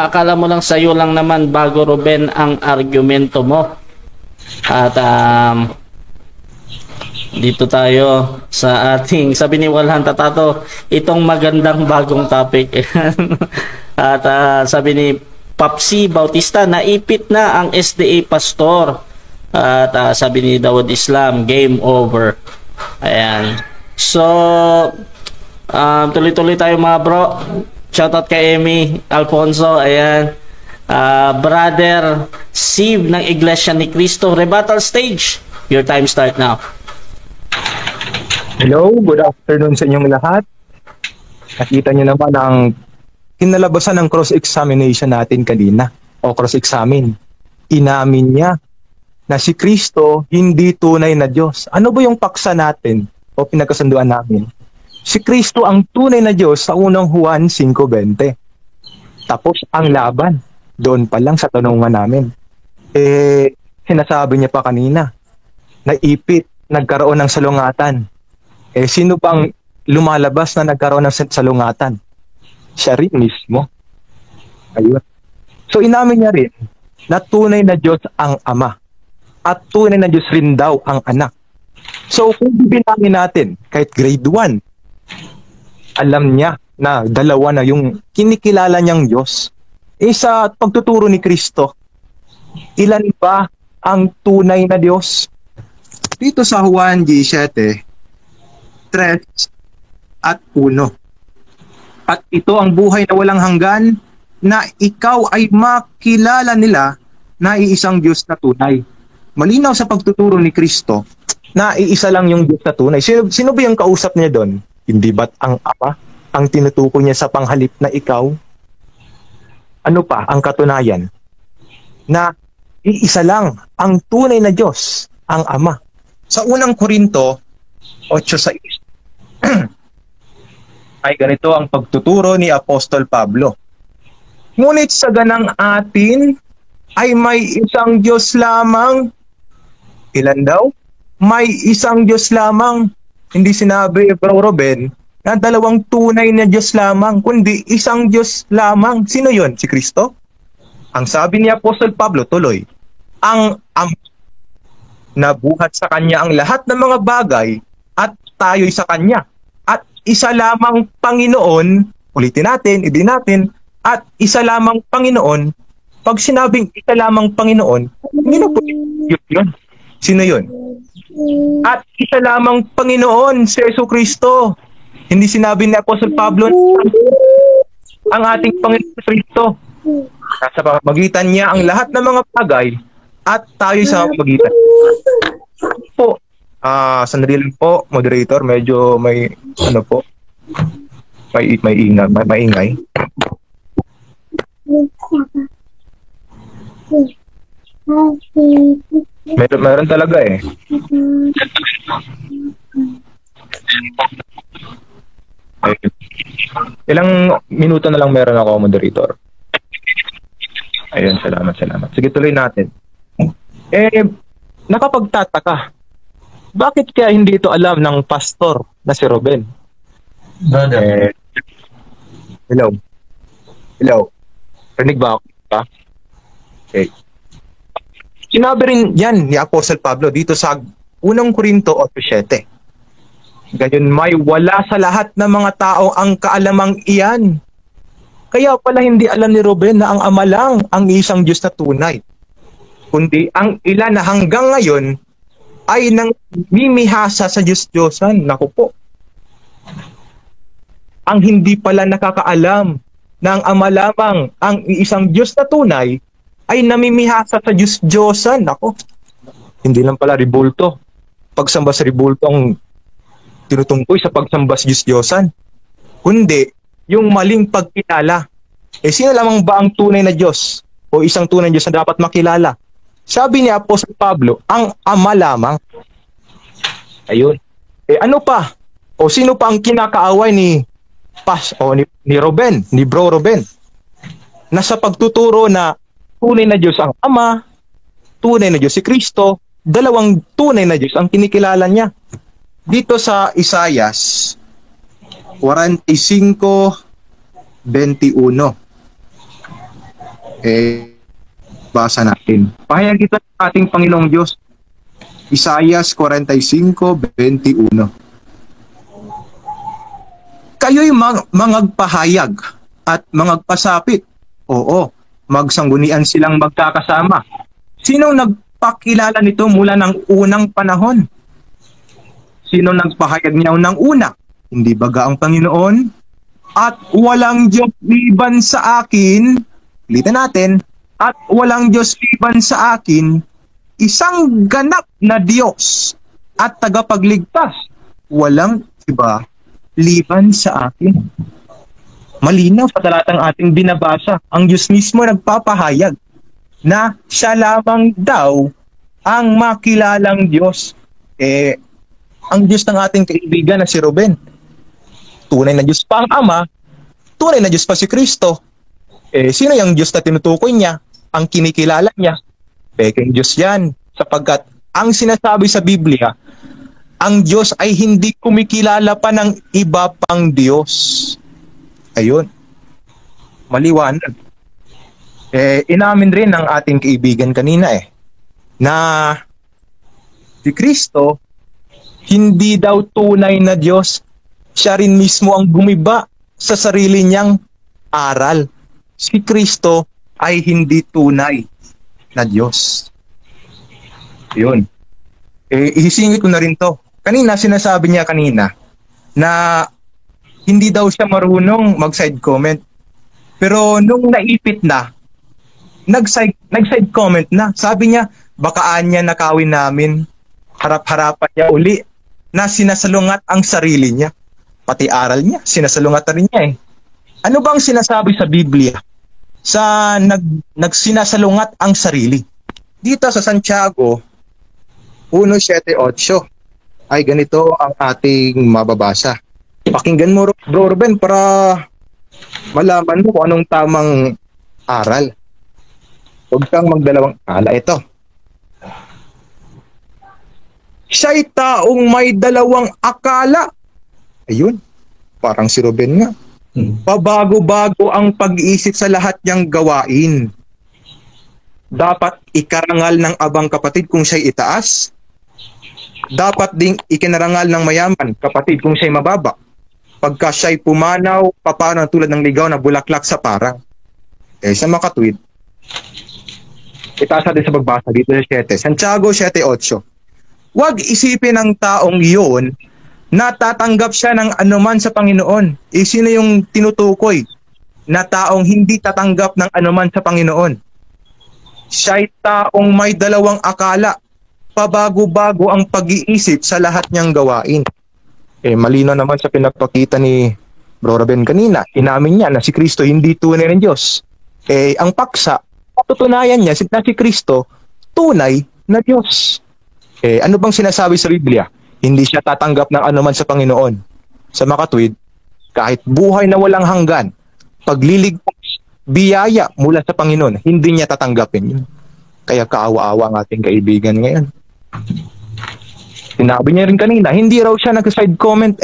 akala mo lang sa'yo lang naman bago Ruben ang argumento mo. At dito tayo sa ating, sabi ni Walhan Tatato, itong magandang bagong topic. At sabi ni Papsi Bautista, naipit na ang SDA pastor. At sabi ni Dawud Islam, game over. Ayan. So, tuloy-tuloy tayo mga bro. Shoutout kay Amy Alfonso. Ayan. Brother Sib ng Iglesia ni Cristo, rebuttal stage. Your time start now. Hello, good afternoon sa inyong lahat. Nakita niyo naman ang kinalabasan ng cross-examination natin kanina o cross-examine. Inamin niya na si Kristo hindi tunay na Diyos. Ano ba yung paksa natin o pinagkasunduan namin? Si Kristo ang tunay na Diyos sa unang Juan 5:20. Tapos ang laban, doon pa lang sa tanungan namin. Sinasabi niya pa kanina, naipit, nagkaroon ng salungatan. Sino bang lumalabas na nagkaroon ng salungatan? Siya rin mismo. Ayun. So inamin niya rin na tunay na Diyos ang Ama at tunay na Diyos rin daw ang Anak. So kung bibinamin natin kahit grade 1, alam niya na dalawa na yung kinikilala niyang Diyos. Sa pagtuturo ni Kristo, ilan ba ang tunay na Diyos? Dito sa Juan 17, 3 at 1. At ito ang buhay na walang hanggan, na ikaw ay makilala nila na iisang Diyos na tunay. Malinaw sa pagtuturo ni Kristo Na iisa lang yung Diyos na tunay. Sino ba yung kausap niya doon? Hindi ba't ang Ama ang tinutukoy niya sa panghalip na ikaw? Ano pa ang katunayan? Na iisa lang ang tunay na Diyos, ang Ama. Sa unang Korinto 8:6 ay ganito ang pagtuturo ni Apostol Pablo. Ngunit sa ganang atin ay may isang Diyos lamang. Ilan daw? May isang Diyos lamang. Hindi sinabi, Bro Ruben, na dalawang tunay na Diyos lamang, kundi isang Diyos lamang. Sino yon? Si Kristo? Ang sabi ni Apostol Pablo, tuloy, ang Ama na buhat sa Kanya ang lahat ng mga bagay at tayo'y sa Kanya. At isa lamang Panginoon, ulitin natin, idin natin, at isa lamang Panginoon. Pag sinabing isa lamang Panginoon, yun. Sino yun? At isa lamang Panginoon, si Jesucristo. Hindi sinabi ni Apostol Pablo ang ating Panginoon Kristo. Nasa pamagitan niya ang lahat ng mga bagay at tayo sa pamagitan. Po, sandali lang po, moderator, medyo may ano po, maingay. Meron talaga eh. Ilang minuto na lang meron ako, moderator. Ayun, salamat. Sige, tuloy natin. Nakapagtataka. Bakit kaya hindi ito alam ng pastor na si Ruben? Brother. Hello. Rinig ba ako? Okay. Sinabi rin yan ni Apostol Pablo dito sa unang Korinto 8:7. Ganyan may wala sa lahat ng mga tao ang kaalamang iyan. Kaya pala hindi alam ni Ruben na ang Ama lang ang isang Diyos na tunay. Kundi ang ilan na hanggang ngayon ay nang mimihasa sa Diyos-Diyosan. Naku po. Ang hindi pala nakakaalam na ang Ama lamang ang isang Diyos na tunay ay namimihasa sa Diyos-Diyosan. Naku. Hindi lang pala ribulto. Pagsamba sa ribulto ang tinutungkoy sa pagsamba sa Diyos-Diyosan. Kundi yung maling pagkilala. Sino lamang ba ang tunay na Diyos? O isang tunay na Diyos na dapat makilala? Sabi ni Apostol Pablo, ang Ama lamang. Ayun. Ano pa? O sino pa ang kinakaaway ni Ruben, ni Bro Ruben? Nasa pagtuturo na tunay na Diyos ang Ama, tunay na Diyos si Kristo, dalawang tunay na Diyos ang kinikilala niya. Dito sa Isaias 45:21. Basa natin. Pahayag ito ng ating Panginoong Diyos. Isaias 45:21. Kayo'y mangagpahayag at mangagpasapit. Oo, magsanggunian silang magkakasama. Sinong nagpakilala nito mula ng unang panahon? Sino nagpahayag niya ng una? Hindi baga ang Panginoon? At walang Diyos liban sa akin. Ulitin natin. At walang Diyos liban sa akin, isang ganap na Diyos at tagapagligtas. Walang iba liban sa akin. Malinaw sa talatang ating binabasa, ang Diyos mismo nagpapahayag na siya lamang daw ang makilalang Diyos. Ang Diyos ng ating kaibigan na si Ruben, tunay na Diyos pa ang Ama, tunay na Diyos pa si Kristo. Sino yung Diyos na tinutukoy niya, ang kinikilala niya? Pekeng Diyos yan. Sapagkat ang sinasabi sa Biblia, ang Diyos ay hindi kumikilala pa ng iba pang Diyos. Ayun. Maliwanag. Inamin rin ng ating kaibigan kanina na si Kristo hindi daw tunay na Diyos. Siya rin mismo ang gumiba sa sarili niyang aral. Si Kristo ay hindi tunay na Diyos. Yun. Isisingit ko na rin to. Kanina, sinasabi niya kanina na hindi daw siya marunong mag-side comment. Pero nung naipit na, nag-side comment na. Sabi niya, baka niya nakawin namin. Harap-harapan niya uli na sinasalungat ang sarili niya. Pati aral niya, sinasalungat na rin niya Ano bang sinasabi sa Biblia sa nagsinasalungat ang sarili? Dito sa Santiago 1:7-8 ay ganito ang ating mababasa. Pakinggan mo, Bro Ruben, para malaman mo kung anong tamang aral. Huwag kang magdalawang ala. Ito. Siya'y taong may dalawang akala. Ayun, parang si Ruben nga. Pabago-bago ang pag-iisip sa lahat niyang gawain. Dapat ikarangal ng abang kapatid kung siya'y itaas. Dapat ding ikinarangal ng mayaman kapatid kung siya'y mababa. Pagka siya'y pumanaw, papano tulad ng ligaw na bulaklak sa parang. Sa makatwid, itaas natin sa pagbasa dito sa 7. Santiago 7:8. Huwag isipin ng taong iyon na tatanggap siya ng anuman sa Panginoon. Sino yung tinutukoy na taong hindi tatanggap ng anuman sa Panginoon? Siya'y taong may dalawang akala. Pabago-bago ang pag-iisip sa lahat niyang gawain. Malino naman sa pinapakita ni Bro Ruben kanina. Inamin niya na si Kristo hindi tunay ng Diyos. Ang paksa, patutunayan niya na si Kristo tunay na Diyos. Ano bang sinasabi sa Biblia? Hindi siya tatanggap ng anuman sa Panginoon. Sa makatwid, kahit buhay na walang hanggan, pagliligtas, biyaya mula sa Panginoon, hindi niya tatanggapin yun. Kaya kaawa-awa ang ating kaibigan ngayon. Sinabi niya rin kanina, hindi raw siya nag-side comment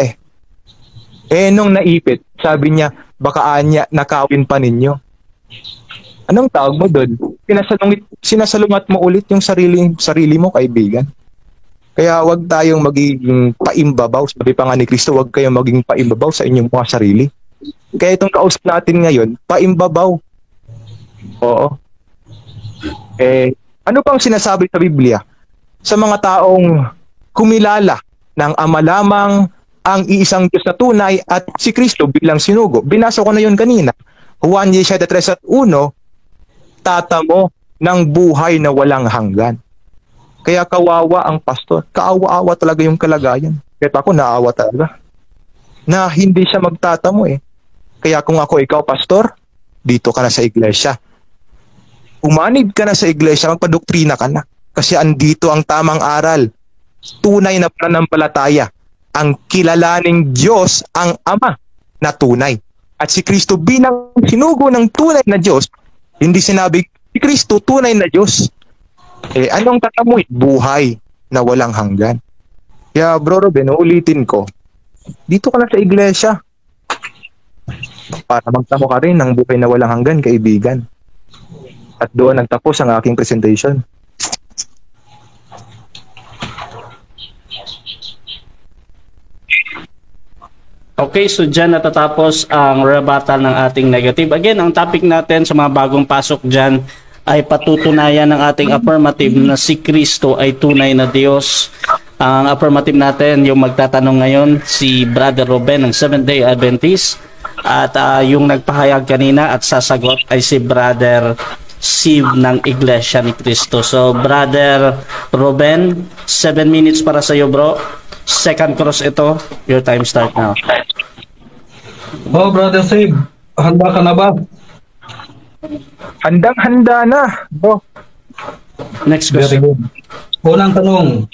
nung naipit, sabi niya, baka niya nakawin pa ninyo. Anong tawag mo doon? Sinasalungat mo ulit yung sarili mo, kaibigan. Kaya wag tayong maging paimbabaw. Sabi pa nga ni Kristo, wag kayong maging paimbabaw sa inyong mga sarili. Kaya itong kausap natin ngayon, paimbabaw. Oo. Ano pang sinasabi sa Biblia? Sa mga taong kumilala ng Ama lamang ang iisang Diyos na tunay at si Kristo bilang sinugo. Binasa ko na yun kanina. Juan 17:3-1, tatamo ng buhay na walang hanggan. Kaya kawawa ang pastor. Kaawa-awa talaga yung kalagayan. Kaya ako naawa talaga. Na hindi siya magtatamo Kaya kung ikaw pastor, dito ka na sa iglesia. Umanib ka na sa iglesia, magpadoktrina ka na. Kasi andito ang tamang aral. Tunay na pananampalataya. Ang kilalaning Diyos ang Ama na tunay. At si Kristo bilang sinugo ng tunay na Diyos, hindi sinabi, si Kristo tunay na Diyos. Anong tatamoy? Buhay na walang hanggan. Kaya Bro Ruben, ulitin ko, dito ka na sa iglesia para magtamo ka rin ng buhay na walang hanggan, kaibigan. At doon nagtapos ang aking presentation. Okay, so dyan natatapos ang rebuttal ng ating negative. Again, ang topic natin sa mga bagong pasok dyan ay patutunayan ng ating affirmative na si Kristo ay tunay na Diyos. Ang affirmative natin, yung magtatanong ngayon, si Brother Ruben ng Seventh-day Adventist. At yung nagpahayag kanina at sasagot ay si Brother Siv ng Iglesia ni Cristo. So, Brother Ruben, 7 minutes para sa iyo, bro. Second cross ito. Your time start now. Brother Siv, handa ka na ba? Handang-handa na, bro. Next Very question. good. Unang tanong,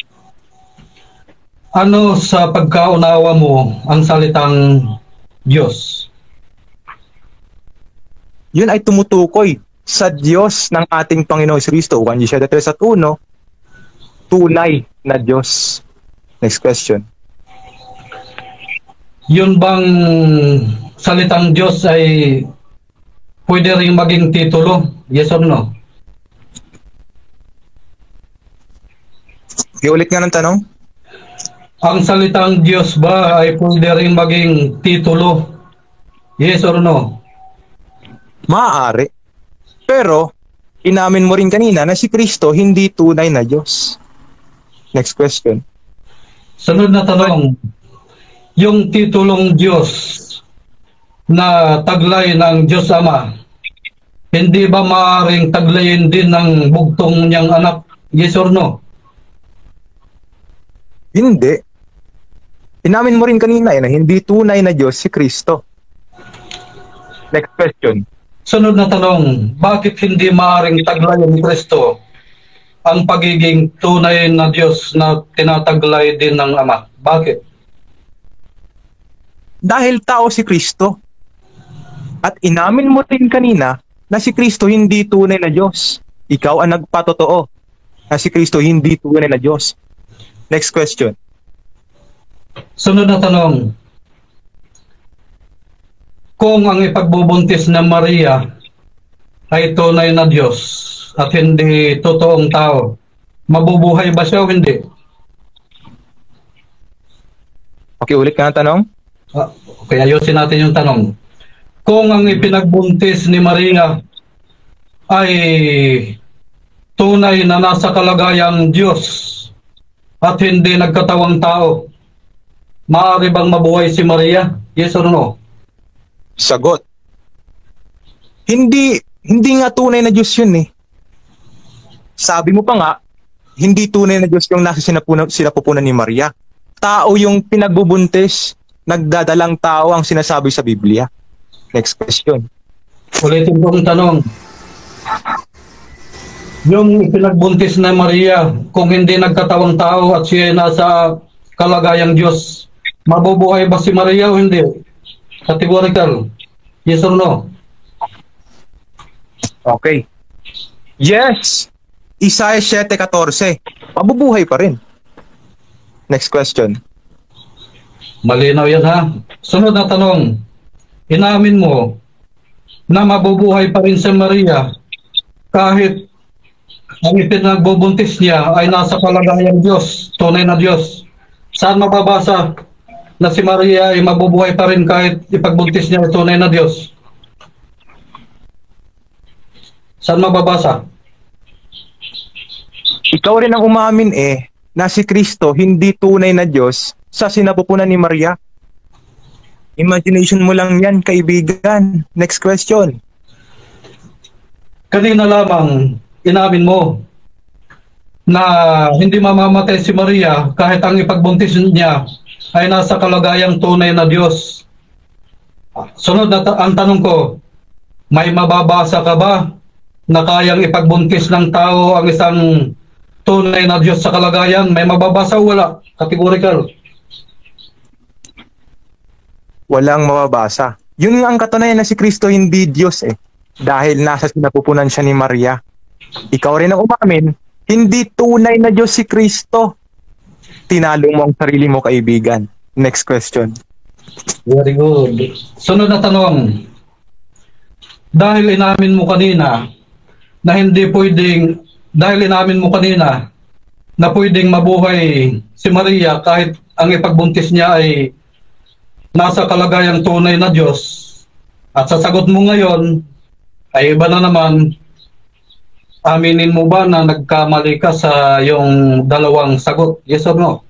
ano sa pagkaunawa mo ang salitang Diyos? Yun ay tumutukoy sa Diyos ng ating Panginoong Kristo, 1 John 3 at 1, tunay na Diyos? Next question. Yun bang salitang Diyos ay pwede rin maging titulo? Yes or no? Iulit nga ng tanong. Ang salitang Diyos ba ay pwede rin maging titulo? Yes or no? Maaari. Pero, inamin mo rin kanina na si Kristo hindi tunay na Diyos. Next question. Sunod na tanong. Yung titulong Diyos na taglay ng Diyos Ama, hindi ba maaaring taglayin din ng bugtong niyang anak? Yes or no? Hindi. Inamin mo rin kanina na hindi tunay na Diyos si Kristo. Next question. Sunod na tanong, bakit hindi maaaring taglayin ni Kristo ang pagiging tunay na Diyos na tinataglay din ng Ama? Bakit? Dahil tao si Kristo. At inamin mo rin kanina na si Kristo hindi tunay na Diyos. Ikaw ang nagpatotoo na si Kristo hindi tunay na Diyos. Next question. Sunod na tanong, kung ang ipagbubuntis ng Maria ay tunay na Diyos at hindi totoong tao, mabubuhay ba siya o hindi? Okay, ulit ka ng tanong. Okay, ayusin natin yung tanong. Kung ang ipinagbuntis ni Maria ay tunay na nasa kalagayang Diyos at hindi nagkatawang tao, maaari bang mabuhay si Maria? Yes or no? Sagot. Hindi nga tunay na Diyos yun eh. Sabi mo pa nga, hindi tunay na Diyos yung nasa sinapupunan ni Maria. Tao yung pinagbubuntis, nagdadalang tao ang sinasabi sa Biblia. Next question. Ulitin ko ang tanong. Yung ipinagbuntis na Maria, kung hindi nagkatawang tao at siya ay nasa kalagayang Diyos, mabubuhay ba si Maria o hindi? Categorical. Yes or no? Okay. Yes! Isaiah 7:14. Mabubuhay pa rin. Next question. Malinaw yan ha. Sunod na tanong. Inamin mo na mabubuhay pa rin si Maria kahit ang ipinagbubuntis niya ay nasa kalagayang Diyos, tunay na Diyos. Saan mababasa na si Maria ay mabubuhay pa rin kahit ipagbuntis niya ay tunay na Diyos? Saan mababasa? Ikaw rin ang umamin na si Kristo hindi tunay na Diyos sa sinapupunan ni Maria. Imagination mo lang yan, kaibigan. Next question. Kanina lamang inamin mo na hindi mamamatay si Maria kahit ang ipagbuntis niya ay nasa kalagayang tunay na Diyos. Sunod na ang tanong ko, may mababasa ka ba na kayang ipagbuntis ng tao ang isang tunay na Diyos sa kalagayan? May mababasa o wala? Categorical. Walang mababasa. Yun nga ang katunayan na si Kristo hindi Diyos dahil nasa sinapupunan siya ni Maria. Ikaw rin ang umamin, hindi tunay na Diyos si Kristo. Tinalo mo ang sarili mo, kaibigan. Next question. Very good. Sunod na tanong. Dahil inamin mo kanina na pwedeng mabuhay si Maria kahit ang ipagbuntis niya ay nasa kalagayang tunay na Diyos, at sa sagot mo ngayon ay iba na naman, aminin mo ba na nagkamali ka sa yung dalawang sagot? Yes or no?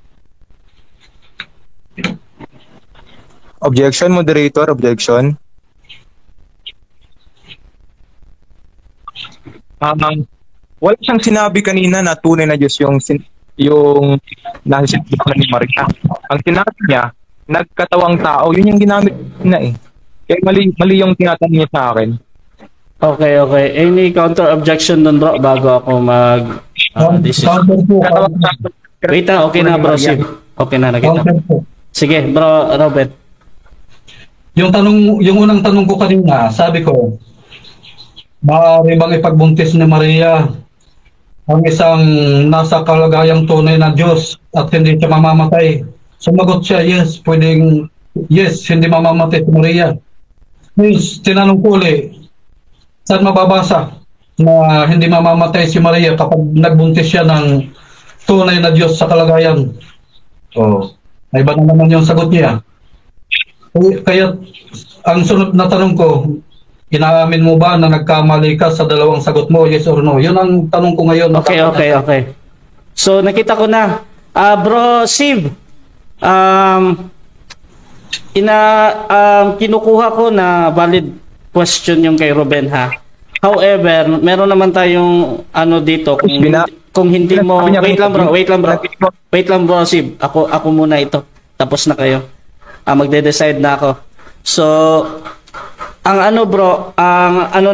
Objection, moderator. Objection. Wala siyang sinabi kanina na tunay na Diyos yung nasa sinapupunan ni Maria. Ang sinabi niya, nagkatawang tao, yun yung ginamit na Kaya mali yung tinatanong niya sa akin. Okay. Any counter objection dun, bro, bago ako decision? Wait na, okay na, bro. Okay na, nakita. Sige, bro, Robert. Yung unang tanong ko kanina, sabi ko, maaari bang ipagbuntis ni Maria ang isang nasa kalagayang tunay na Diyos at hindi siya mamamatay? Sumagot siya, yes, pwedeng, yes, hindi mamamatay si Maria. Please, tinanong ko ulit, saan mababasa na hindi mamamatay si Maria kapag nagbuntis siya ng tunay na Diyos sa kalagayan? Ay ba na naman yung sagot niya? Kaya ang sunod na tanong ko, inaamin mo ba na nagkamali ka sa dalawang sagot mo, yes or no? Yun ang tanong ko ngayon. Okay. So nakita ko na. Bro Siv, kinukuha ko na valid question yung kay Ruben, ha. However, meron naman tayong dito kung hindi mo wait lang bro Siv. Ako muna ito. Tapos na kayo. Magde-decide na ako. So ang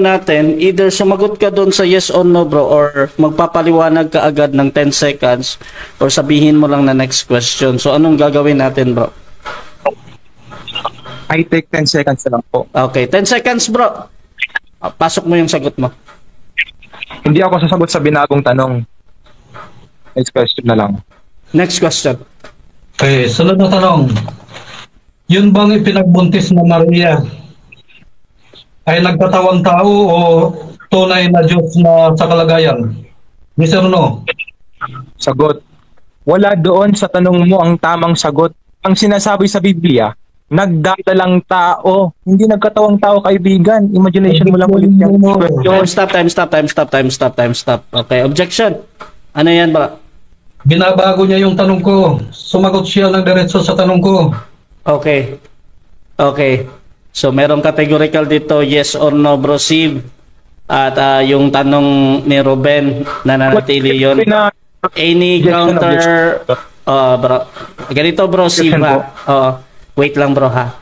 natin, either sumagot ka doon sa yes or no, bro, or magpapaliwanag ka agad ng 10 seconds or sabihin mo lang na next question. So anong gagawin natin, bro? I take 10 seconds na lang po. Okay, 10 seconds, bro. Pasok mo yung sagot mo. Hindi ako sasagot sa binagong tanong. Next question na lang. Next question. Okay, sunod na tanong. Yun bang ipinagbuntis na Maria ay nagkatawang tao o tunay na Diyos na sa kalagayan? Yes or no? Sagot. Wala doon sa tanong mo ang tamang sagot. Ang sinasabi sa Biblia, nagdadalang tao, hindi nagkatawang tao, kaibigan. Imagination mo lang ulit yan. Stop. Okay, objection. Ano yan, ba? Binabago niya yung tanong ko. Sumagot siya ng diretso sa tanong ko. Okay. So, merong categorical dito, yes or no, bro Siv. At yung tanong ni Ruben, nananatili yun. Any counter... bro. Ganito, bro Siv, ha? Wait lang, bro, ha?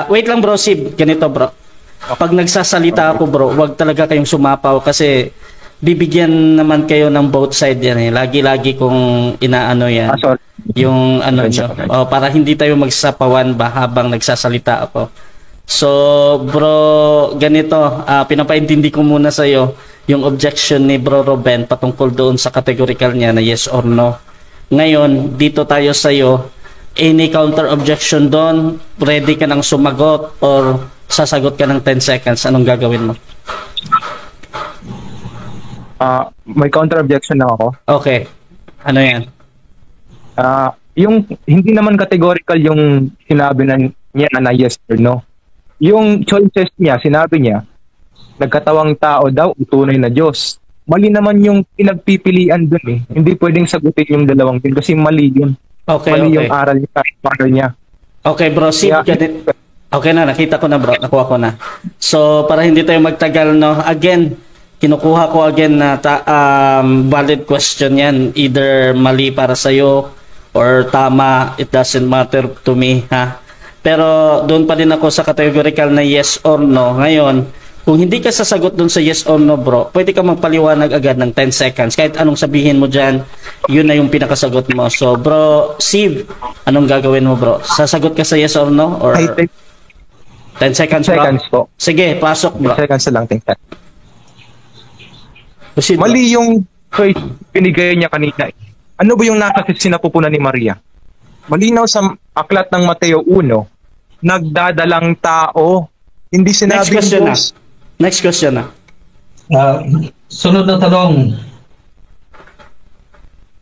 Wait lang, bro Siv. Ganito, bro. Pag nagsasalita ako, bro, wag talaga kayong sumapaw kasi bibigyan naman kayo ng both side yan, eh. Lagi-lagi kung inaano yan. Yung ano nyo. Para hindi tayo magsapawan ba habang nagsasalita ako. So, bro, ganito, pinapaintindi ko muna sa iyo yung objection ni bro Ruben patungkol doon sa categorical niya na yes or no. Ngayon, dito tayo sa iyo, any counter objection doon, ready ka nang sumagot or sasagot ka ng 10 seconds, anong gagawin mo? May counter objection na ako. Okay. Ano yan? Yung hindi naman categorical yung sinabi niya na yes or no. Yung choices niya, sinabi niya, nagkatawang tao daw, tunay na Diyos. Mali naman yung pinagpipilian dun eh. Hindi pwedeng sagutin yung dalawang yun kasi mali yun. Mali yung aral niya. Okay, bro. Okay na, nakita ko na, bro. Nakuha ko na. So, para hindi tayo magtagal, no? Again, kinukuha ko again na valid question yan. Either mali para sa'yo or tama. It doesn't matter to me, ha? Pero doon pa din ako sa categorical na yes or no. Ngayon, kung hindi ka sasagot doon sa yes or no, bro, pwede ka magpaliwanag agad ng 10 seconds. Kahit anong sabihin mo dyan, yun na yung pinakasagot mo. So, bro, Siv, anong gagawin mo, bro? Sasagot ka sa yes or no? Or 10 seconds, bro? Po. Sige, pasok, bro. 10 seconds lang, tingnan. Proceed, mali yung choice pinigay niya kanina. Ano ba yung nasa sinapupunan ni Maria? Malinaw sa aklat ng Mateo 1, nagdadalang tao. Hindi sinabing Diyos. Next question na. Sunod na tanong.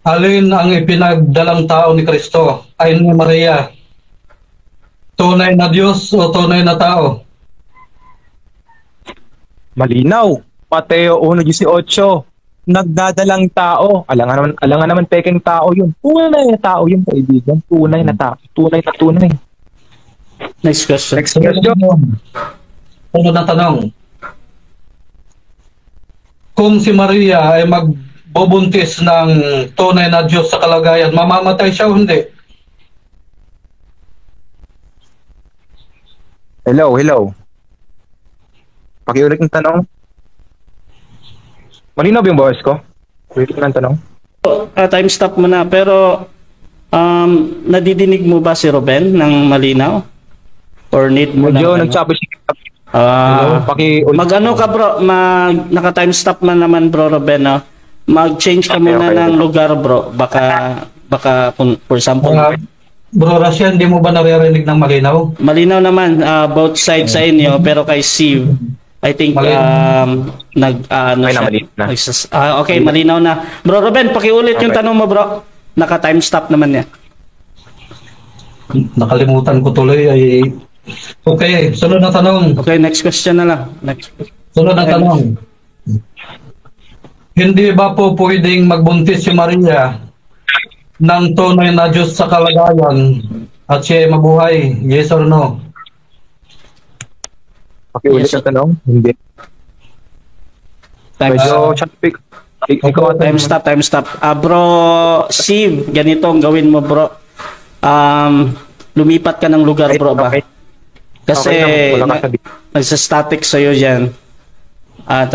Alin ang ipinagdalang tao ni Kristo? Ayon ni Maria, tunay na Diyos o tunay na tao? Malinaw. Mateo 1:18. Nagdadalang tao. Alangan naman peking tao yun. Tunay na tao yun, kaibigan. Tunay na tao. Tunay. Next question. Sunod na tanong. Kung si Maria ay magbubuntis ng tunay na Diyos sa kalagayan, mamamatay siya o hindi? Hello. Pakiulit ng tanong. Malinaw ba yung boses ko? Ulit ng tanong. Time stop mo na. Pero, nadidinig mo ba si Ruben ng malinaw? Or need mo medyo lang? nagsabi siya. Mag-ano ka bro, naka-time stop man naman bro Ruben, no? Mag-change ka muna ng lugar bro. Baka for example, Bro Rasya, hindi mo ba naririnig ng malinaw? malinaw naman both sides sa inyo, pero kay Steve, I think okay, malinaw na. Bro Ruben, pakiulit yung tanong mo bro. Naka-time stop naman niya. Nakalimutan ko tuloy ay... Okay, sunod na tanong. Okay, next question na lang. Sunod na tanong. Hindi ba po pwedeng magbuntis si Maria ng tunay na Diyos sa kalagayan at siya ay mabuhay? Yes or no? Pakiulit yung tanong? Hindi. Time stop. Bro Steve, ganito ang gawin mo bro. Lumipat ka ng lugar bro ba? Kasi nagsa-static sa'yo dyan. At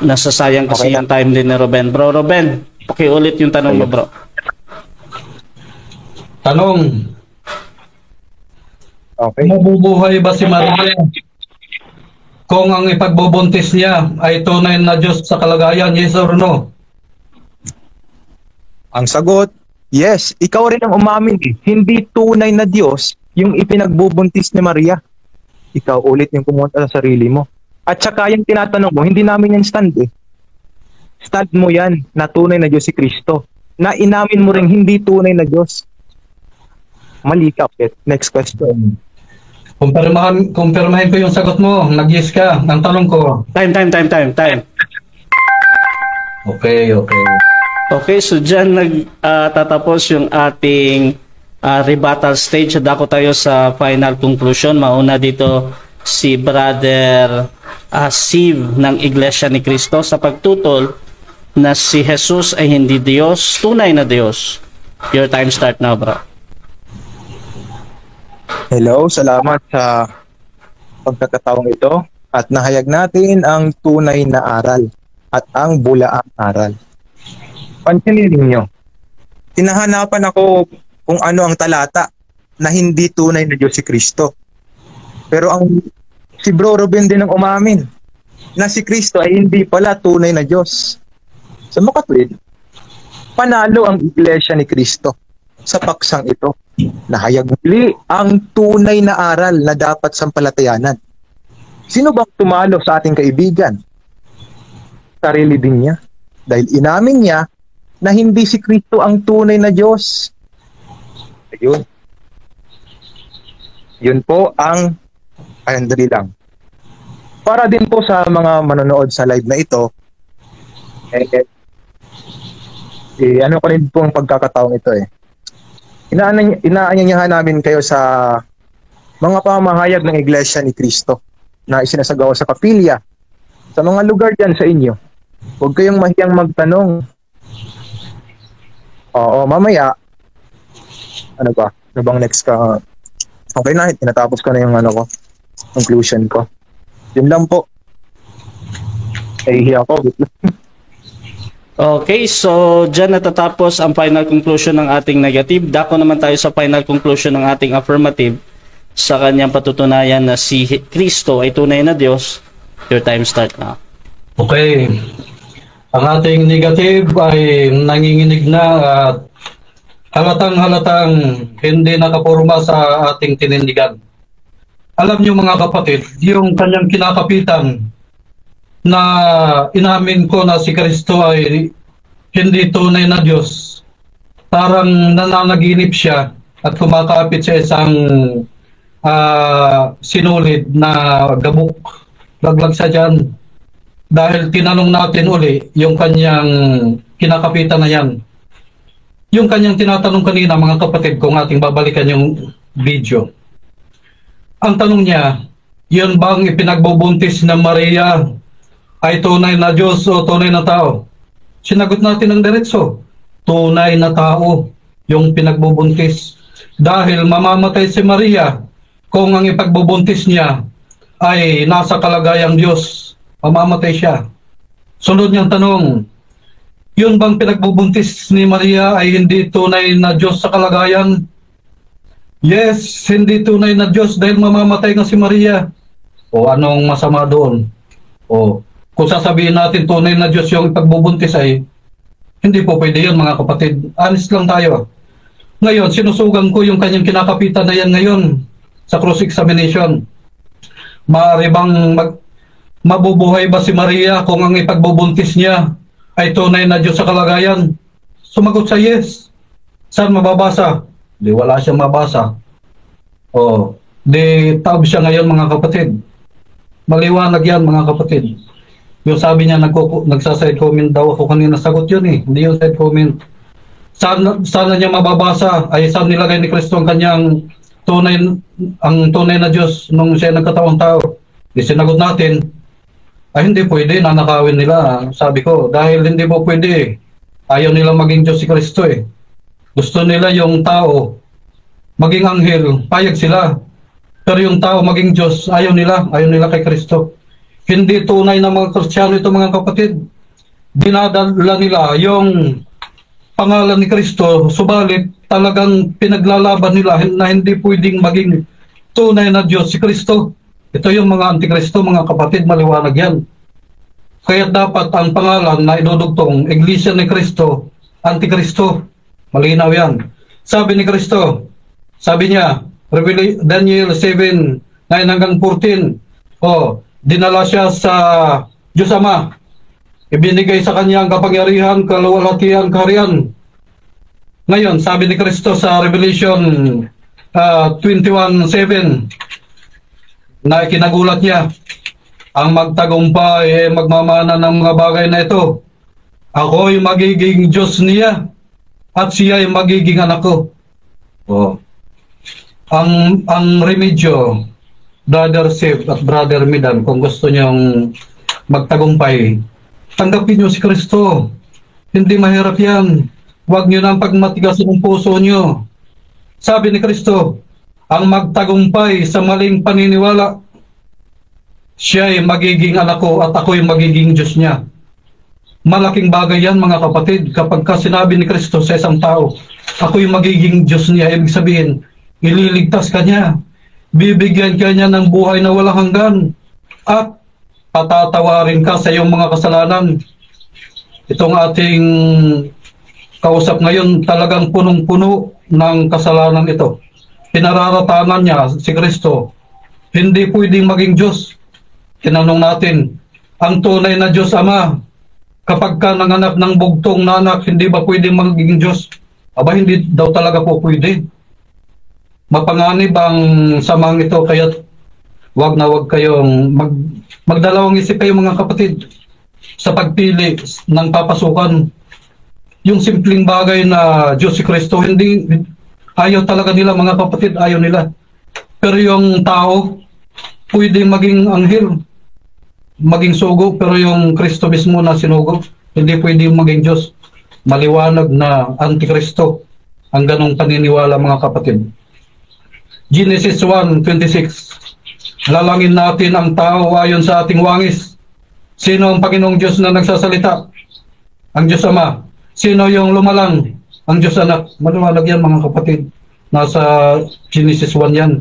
nasasayang kasi yung time din ni Ruben. Bro Ruben, pakiulit yung tanong mo bro. Tanong. Okay. Mabubuhay ba si Maria kung ang ipagbubuntis niya ay tunay na Diyos sa kalagayan? Yes or no? Ang sagot, yes. Ikaw rin ang umamin. Hindi tunay na Diyos yung ipinagbubuntis ni Maria. Ikaw ulit yung pumunta sa sarili mo. At saka yung tinatanong mo, hindi namin yan stand eh. Stand mo yan na tunay na Diyos si Kristo. Na inamin mo rin hindi tunay na Diyos. Mali ka. Next question. Kumpirmahin ko yung sagot mo. Nag-yes ka. Ang tanong ko. Time. Okay. Okay, so dyan tatapos yung ating rebuttal stage. Dako tayo sa final conclusion. Mauna dito si Brother Steve ng Iglesia ni Cristo sa pagtutol na si Jesus ay hindi Diyos, tunay na Diyos. Your time start now, bro. Hello, salamat sa pagkakataong ito at nahayag natin ang tunay na aral at ang bulaang aral. Pansinin ninyo, tinahanapan ako kung ano ang talata na hindi tunay na Diyos si Kristo. Pero si Bro Ruben din ang umamin na si Kristo ay hindi pala tunay na Diyos. Sa makatwid, panalo ang Iglesia ni Kristo sa paksang ito. Nahayag muli ang tunay na aral na dapat sampalatayanan. Sino bang tumalo sa ating kaibigan? Sarili din niya. Dahil inamin niya na hindi si Kristo ang tunay na Diyos. Ayun. Yun po ang dali lang. Para din po sa mga manonood sa live na ito, ano ko rin po ang pagkakataong ito eh. Inaanyayahan namin kayo sa mga pamahayag ng Iglesia ni Cristo na isinasagawa sa kapilya, sa mga lugar dyan sa inyo. Huwag kayong mahiyang magtanong. Oo, mamaya, ano ba? Ano bang next ka? Okay na, tinatapos ko na yung conclusion ko. Yun lang po. Hiya ko. Okay, so dyan natatapos ang final conclusion ng ating negative. Dako naman tayo sa final conclusion ng ating affirmative sa kanyang patutunayan na si Kristo ay tunay na Diyos. Your time start now. Okay. Ang ating negative ay nanginginig na at halatang hindi nakaporma sa ating tinindigan. Alam niyo mga kapatid, yung kanyang kinakapitan na inamin ko na si Kristo ay hindi tunay na Diyos. Parang nananaginip siya at kumakapit sa isang sinulid na gabok. Laglag sa dyan. Dahil tinanong natin uli yung kanyang kinakapitan na yan. Yung kanyang tinatanong kanina mga kapatid, kung ating babalikan yung video. Ang tanong niya, yun bang ipinagbubuntis na Maria ay tunay na Diyos o tunay na tao? Sinagot natin ng diretso, tunay na tao yung pinagbubuntis. Dahil mamamatay si Maria kung ang ipagbubuntis niya ay nasa kalagayang Diyos. Mamamatay siya. Sunod niyang tanong, yun bang pinagbubuntis ni Maria ay hindi tunay na Diyos sa kalagayan? Yes, hindi tunay na Diyos dahil mamamatay nga si Maria. O anong masama doon? O kung sasabihin natin tunay na Diyos yung pagbubuntis ay hindi po pwede yun mga kapatid. Honest lang tayo. Ngayon, sinusugan ko yung kanyang kinakapitan na yan ngayon sa cross-examination. Maaari bang mabubuhay ba si Maria kung ang ipagbubuntis niya ay tunay na Diyos sa kalagayan? Sumagot sa yes. Saan mababasa? Di wala siyang mabasa. O, di tab siya ngayon mga kapatid. Maliwanag yan mga kapatid. Yung sabi niya, nagsaside comment daw ako kanina. Sagot yun eh, hindi yung side comment. Sana niya mababasa ay saan nilagay ni Kristo ang kanyang tunay na Diyos nung siya nagkataong tao. Di sinagot natin, ay hindi pwede, nanakawin nila. Sabi ko, dahil hindi po pwede, ayaw nila maging Diyos si Kristo eh. Gusto nila yung tao maging anghel, payag sila. Pero yung tao maging Diyos, ayaw nila kay Kristo. Hindi tunay na mga Kristiyano ito mga kapatid. Dinadala nila yung pangalan ni Kristo, subalit talagang pinaglalaban nila na hindi pwedeng maging tunay na Diyos si Kristo. Ito yung mga antikristo mga kapatid, maliwanag yan. Kaya dapat ang pangalan na idudugtong Iglesia ni Kristo, antikristo. Malinaw yan. Sabi ni Kristo, sabi niya, Daniel 7, 9 hanggang 14, dinala siya sa Diyos Ama. Ibinigay sa kanya ang kapangyarihan, kaluwalhatian, kaharian. Ngayon, sabi ni Kristo sa Revelation 21:7, na kinagulat niya, ang magtagumpay magmamana ng mga bagay na ito. Ako'y magiging Diyos niya at siya'y magiging anak ko. Ang remedyo, Brother Sif at Brother Midan, kung gusto niyong magtagumpay, tanggapin niyo si Kristo. Hindi mahirap yan. Huwag niyo nang pagmatigasin ang puso niyo. Sabi ni Kristo, ang magtagumpay sa maling paniniwala, siya'y magiging anak ko at ako'y magiging Diyos niya. Malaking bagay yan mga kapatid. Kapag sinabi ni Kristo sa isang tao, ako'y magiging Diyos niya, ibig sabihin, ililigtas ka niya. Bibigyan ka niya ng buhay na walang hanggan. At patatawarin ka sa iyong mga kasalanan. Itong ating kausap ngayon talagang punong-puno ng kasalanan ito. Pinararatangan niya si Kristo. Hindi pwedeng maging Diyos. Tinanong natin, ang tunay na Diyos Ama, kapag ka nanganak ng bugtong na anak, hindi ba pwedeng magiging Diyos? Aba, hindi daw talaga po pwede. Mapanganib ang samang ito, kaya wag na wag kayong magdalawang isip kayo mga kapatid sa pagpili ng papasukan. Yung simpleng bagay na Diyos si Kristo, hindi ayaw talaga nila mga kapatid, ayaw nila. Pero yung tao, pwede maging anghel, maging sugo, pero yung Kristo mismo na sinugo, hindi pwede maging Diyos. Maliwanag na antikristo ang ganong paniniwala mga kapatid. Genesis 1:26, lalangin natin ang tao ayon sa ating wangis. Sino ang Panginoong Diyos na nagsasalita? Ang Diyos Ama. Sino yung lumalang? Ang Diyos Anak. Maliwanag yan mga kapatid. Nasa Genesis 1 yan.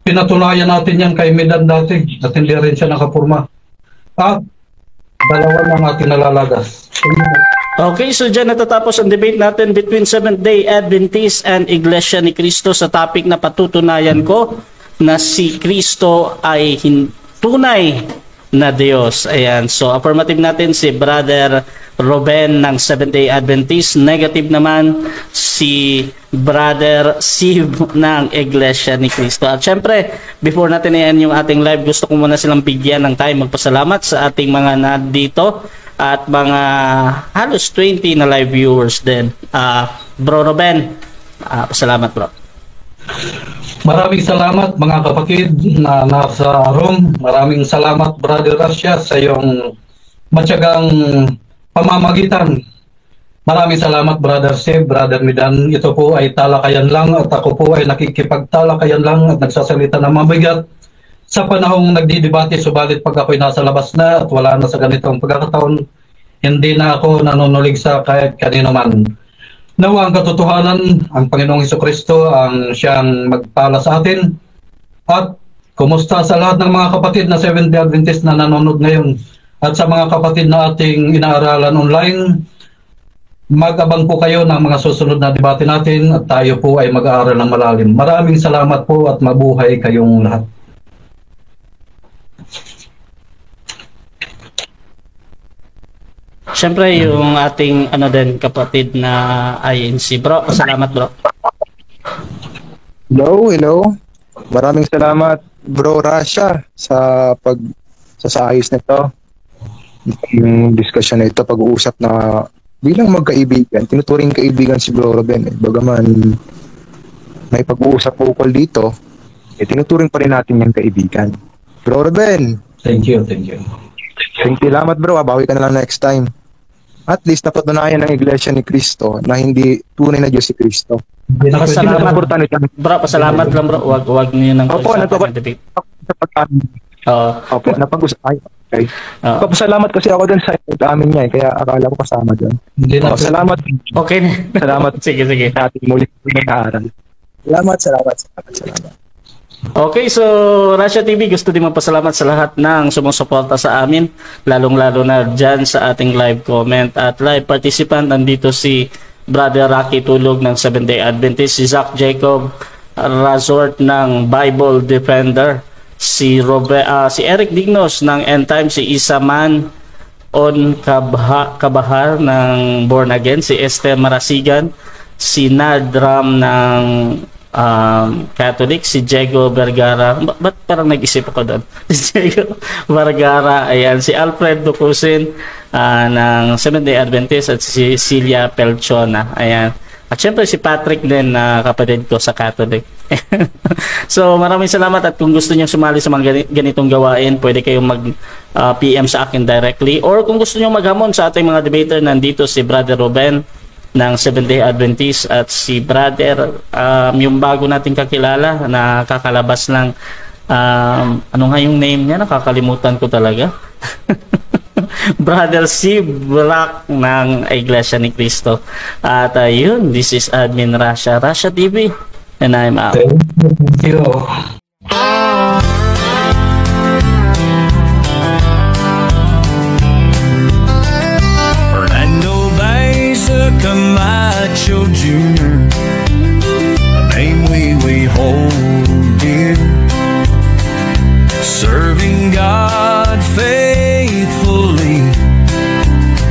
Pinatunayan natin yan kay Medan dati at hindi rin siya nakapurma. At dalawa ng ating nalalagas. Okay, so dyan natatapos ang debate natin between Seventh-day Adventist and Iglesia ni Cristo sa topic na patutunayan ko na si Cristo ay tunay na Diyos. Ayan, so affirmative natin si Brother Ruben ng Seventh-day Adventist, negative naman si Brother Siv ng Iglesia ni Cristo. At syempre, before natin i-end yung ating live, gusto ko muna silang bigyan ng time magpasalamat sa ating mga nandito at mga halos 20 na live viewers din. Bro Ruben, pasalamat bro. Maraming salamat mga kapatid na nasa room. Maraming salamat Brother Rasha sa iyong matyagang pamamagitan. Maraming salamat Brother Seb, Brother Midan. Ito po ay talakayan lang at ako po ay nakikipagtalakayan lang at nagsasalita ng mabigat sa panahong nagdidebate, subalit pag ako'y nasa labas na at wala na sa ganitong pagkakataon, hindi na ako nanunulig sa kahit kanino man. Nawa ang katotohanan, ang Panginoong Hesukristo ang siyang magpala sa atin at Kumusta sa lahat ng mga kapatid na Seventh-day Adventist na nanonood ngayon at sa mga kapatid na ating inaaralan online? Mag-abang po kayo ng mga susunod na debate natin at tayo po ay mag-aaral ng malalim. Maraming salamat po at mabuhay kayong lahat. Siyempre, yung ating kapatid na INC. Bro, salamat bro. Hello. Maraming salamat, Bro Rasha, sa ayos nito. Yung discussion na ito, pag-uusap na bilang magkaibigan, tinuturing kaibigan si Bro Ruben. Bagaman may pag-uusap ukol dito, tinuturing pa rin natin yung kaibigan. Bro Ruben. Thank you. Salamat bro, bawi ka na lang next time. At least napatunayan ng Iglesia ni Cristo na hindi tunay na Diyos si Cristo. Pasalamat. Bro, pasalamat lang bro. Wag niyo nang Opo, Okay. Papasalamat kasi ako dun sa amin niya kaya akala ko kasama dun. Salamat. Okay. Salamat. Sige. Natin muli nag-aaral. Salamat. Okay, so Rasha TV, gusto din magpasalamat sa lahat ng sumusuporta sa amin, lalong-lalo na dyan sa ating live comment at live participant. Nandito si Brother Rocky Tulog ng Seventh-day Adventist, si Zach Jacob Razort ng Bible Defender, si Eric Dignos ng End Time, si Isaman On Kabahar ng Born Again, si Esther Marasigan, si Nadram ng Catholic, si Diego Vergara. Ba't parang nag-isip ako doon? Si Diego Vergara, ayan, si Alfred Ducusin ng Seventh-day Adventist at si Celia Pelchona, ayan. At syempre si Patrick din na kapatid ko sa Catholic. So maraming salamat, at kung gusto niyo sumali sa mga ganitong gawain, pwede kayong mag-PM sa akin directly, or kung gusto niyo maghamon sa ating mga debater, nandito si Brother Ruben ng Seventh-day Adventist at si Brother yung bago nating kakilala na kakalabas ng ano nga yung name niya, nakakalimutan ko talaga. Brother C. Black ng Iglesia ni Cristo. At yun, this is Admin Rasha TV, and I'm out. Thank you. Fernando Beza Camacho Jr., a name we hold dear, serving God faithfully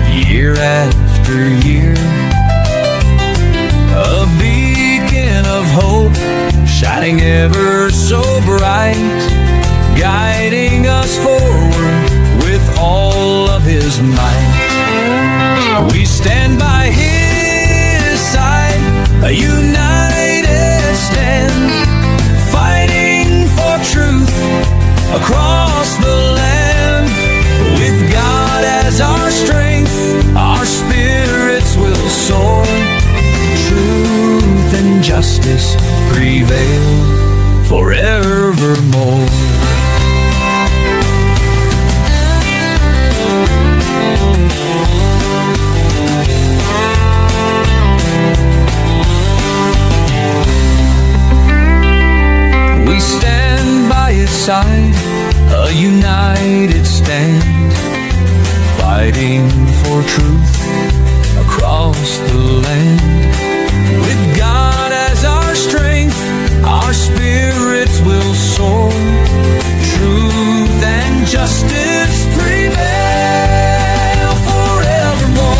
year after year, a beacon of hope shining ever so bright, guiding us forward with all of his might. We stand by his side, a united stand, fighting for truth across the land. With God as our strength, our spirits will soar. Truth and justice prevail forevermore. We stand by his side, a united stand, fighting for truth across the land. With God as our strength, our spirits will soar. Truth and justice prevail forevermore.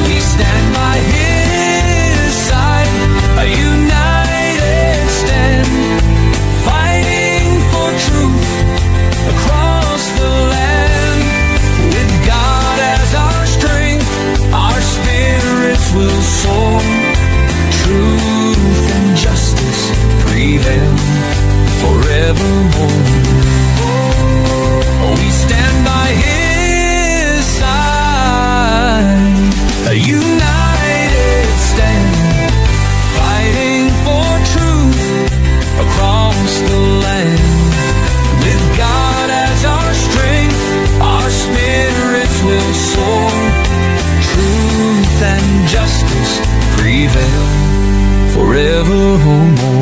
We stand by his side, a united stand, fighting for truth across the land. With God as our strength, our spirits will soar. Truth and justice prevail forevermore. We stand by his side, a united stand, fighting for truth across the land. With God as our strength, our spirits will soar. Truth and justice prevail forevermore.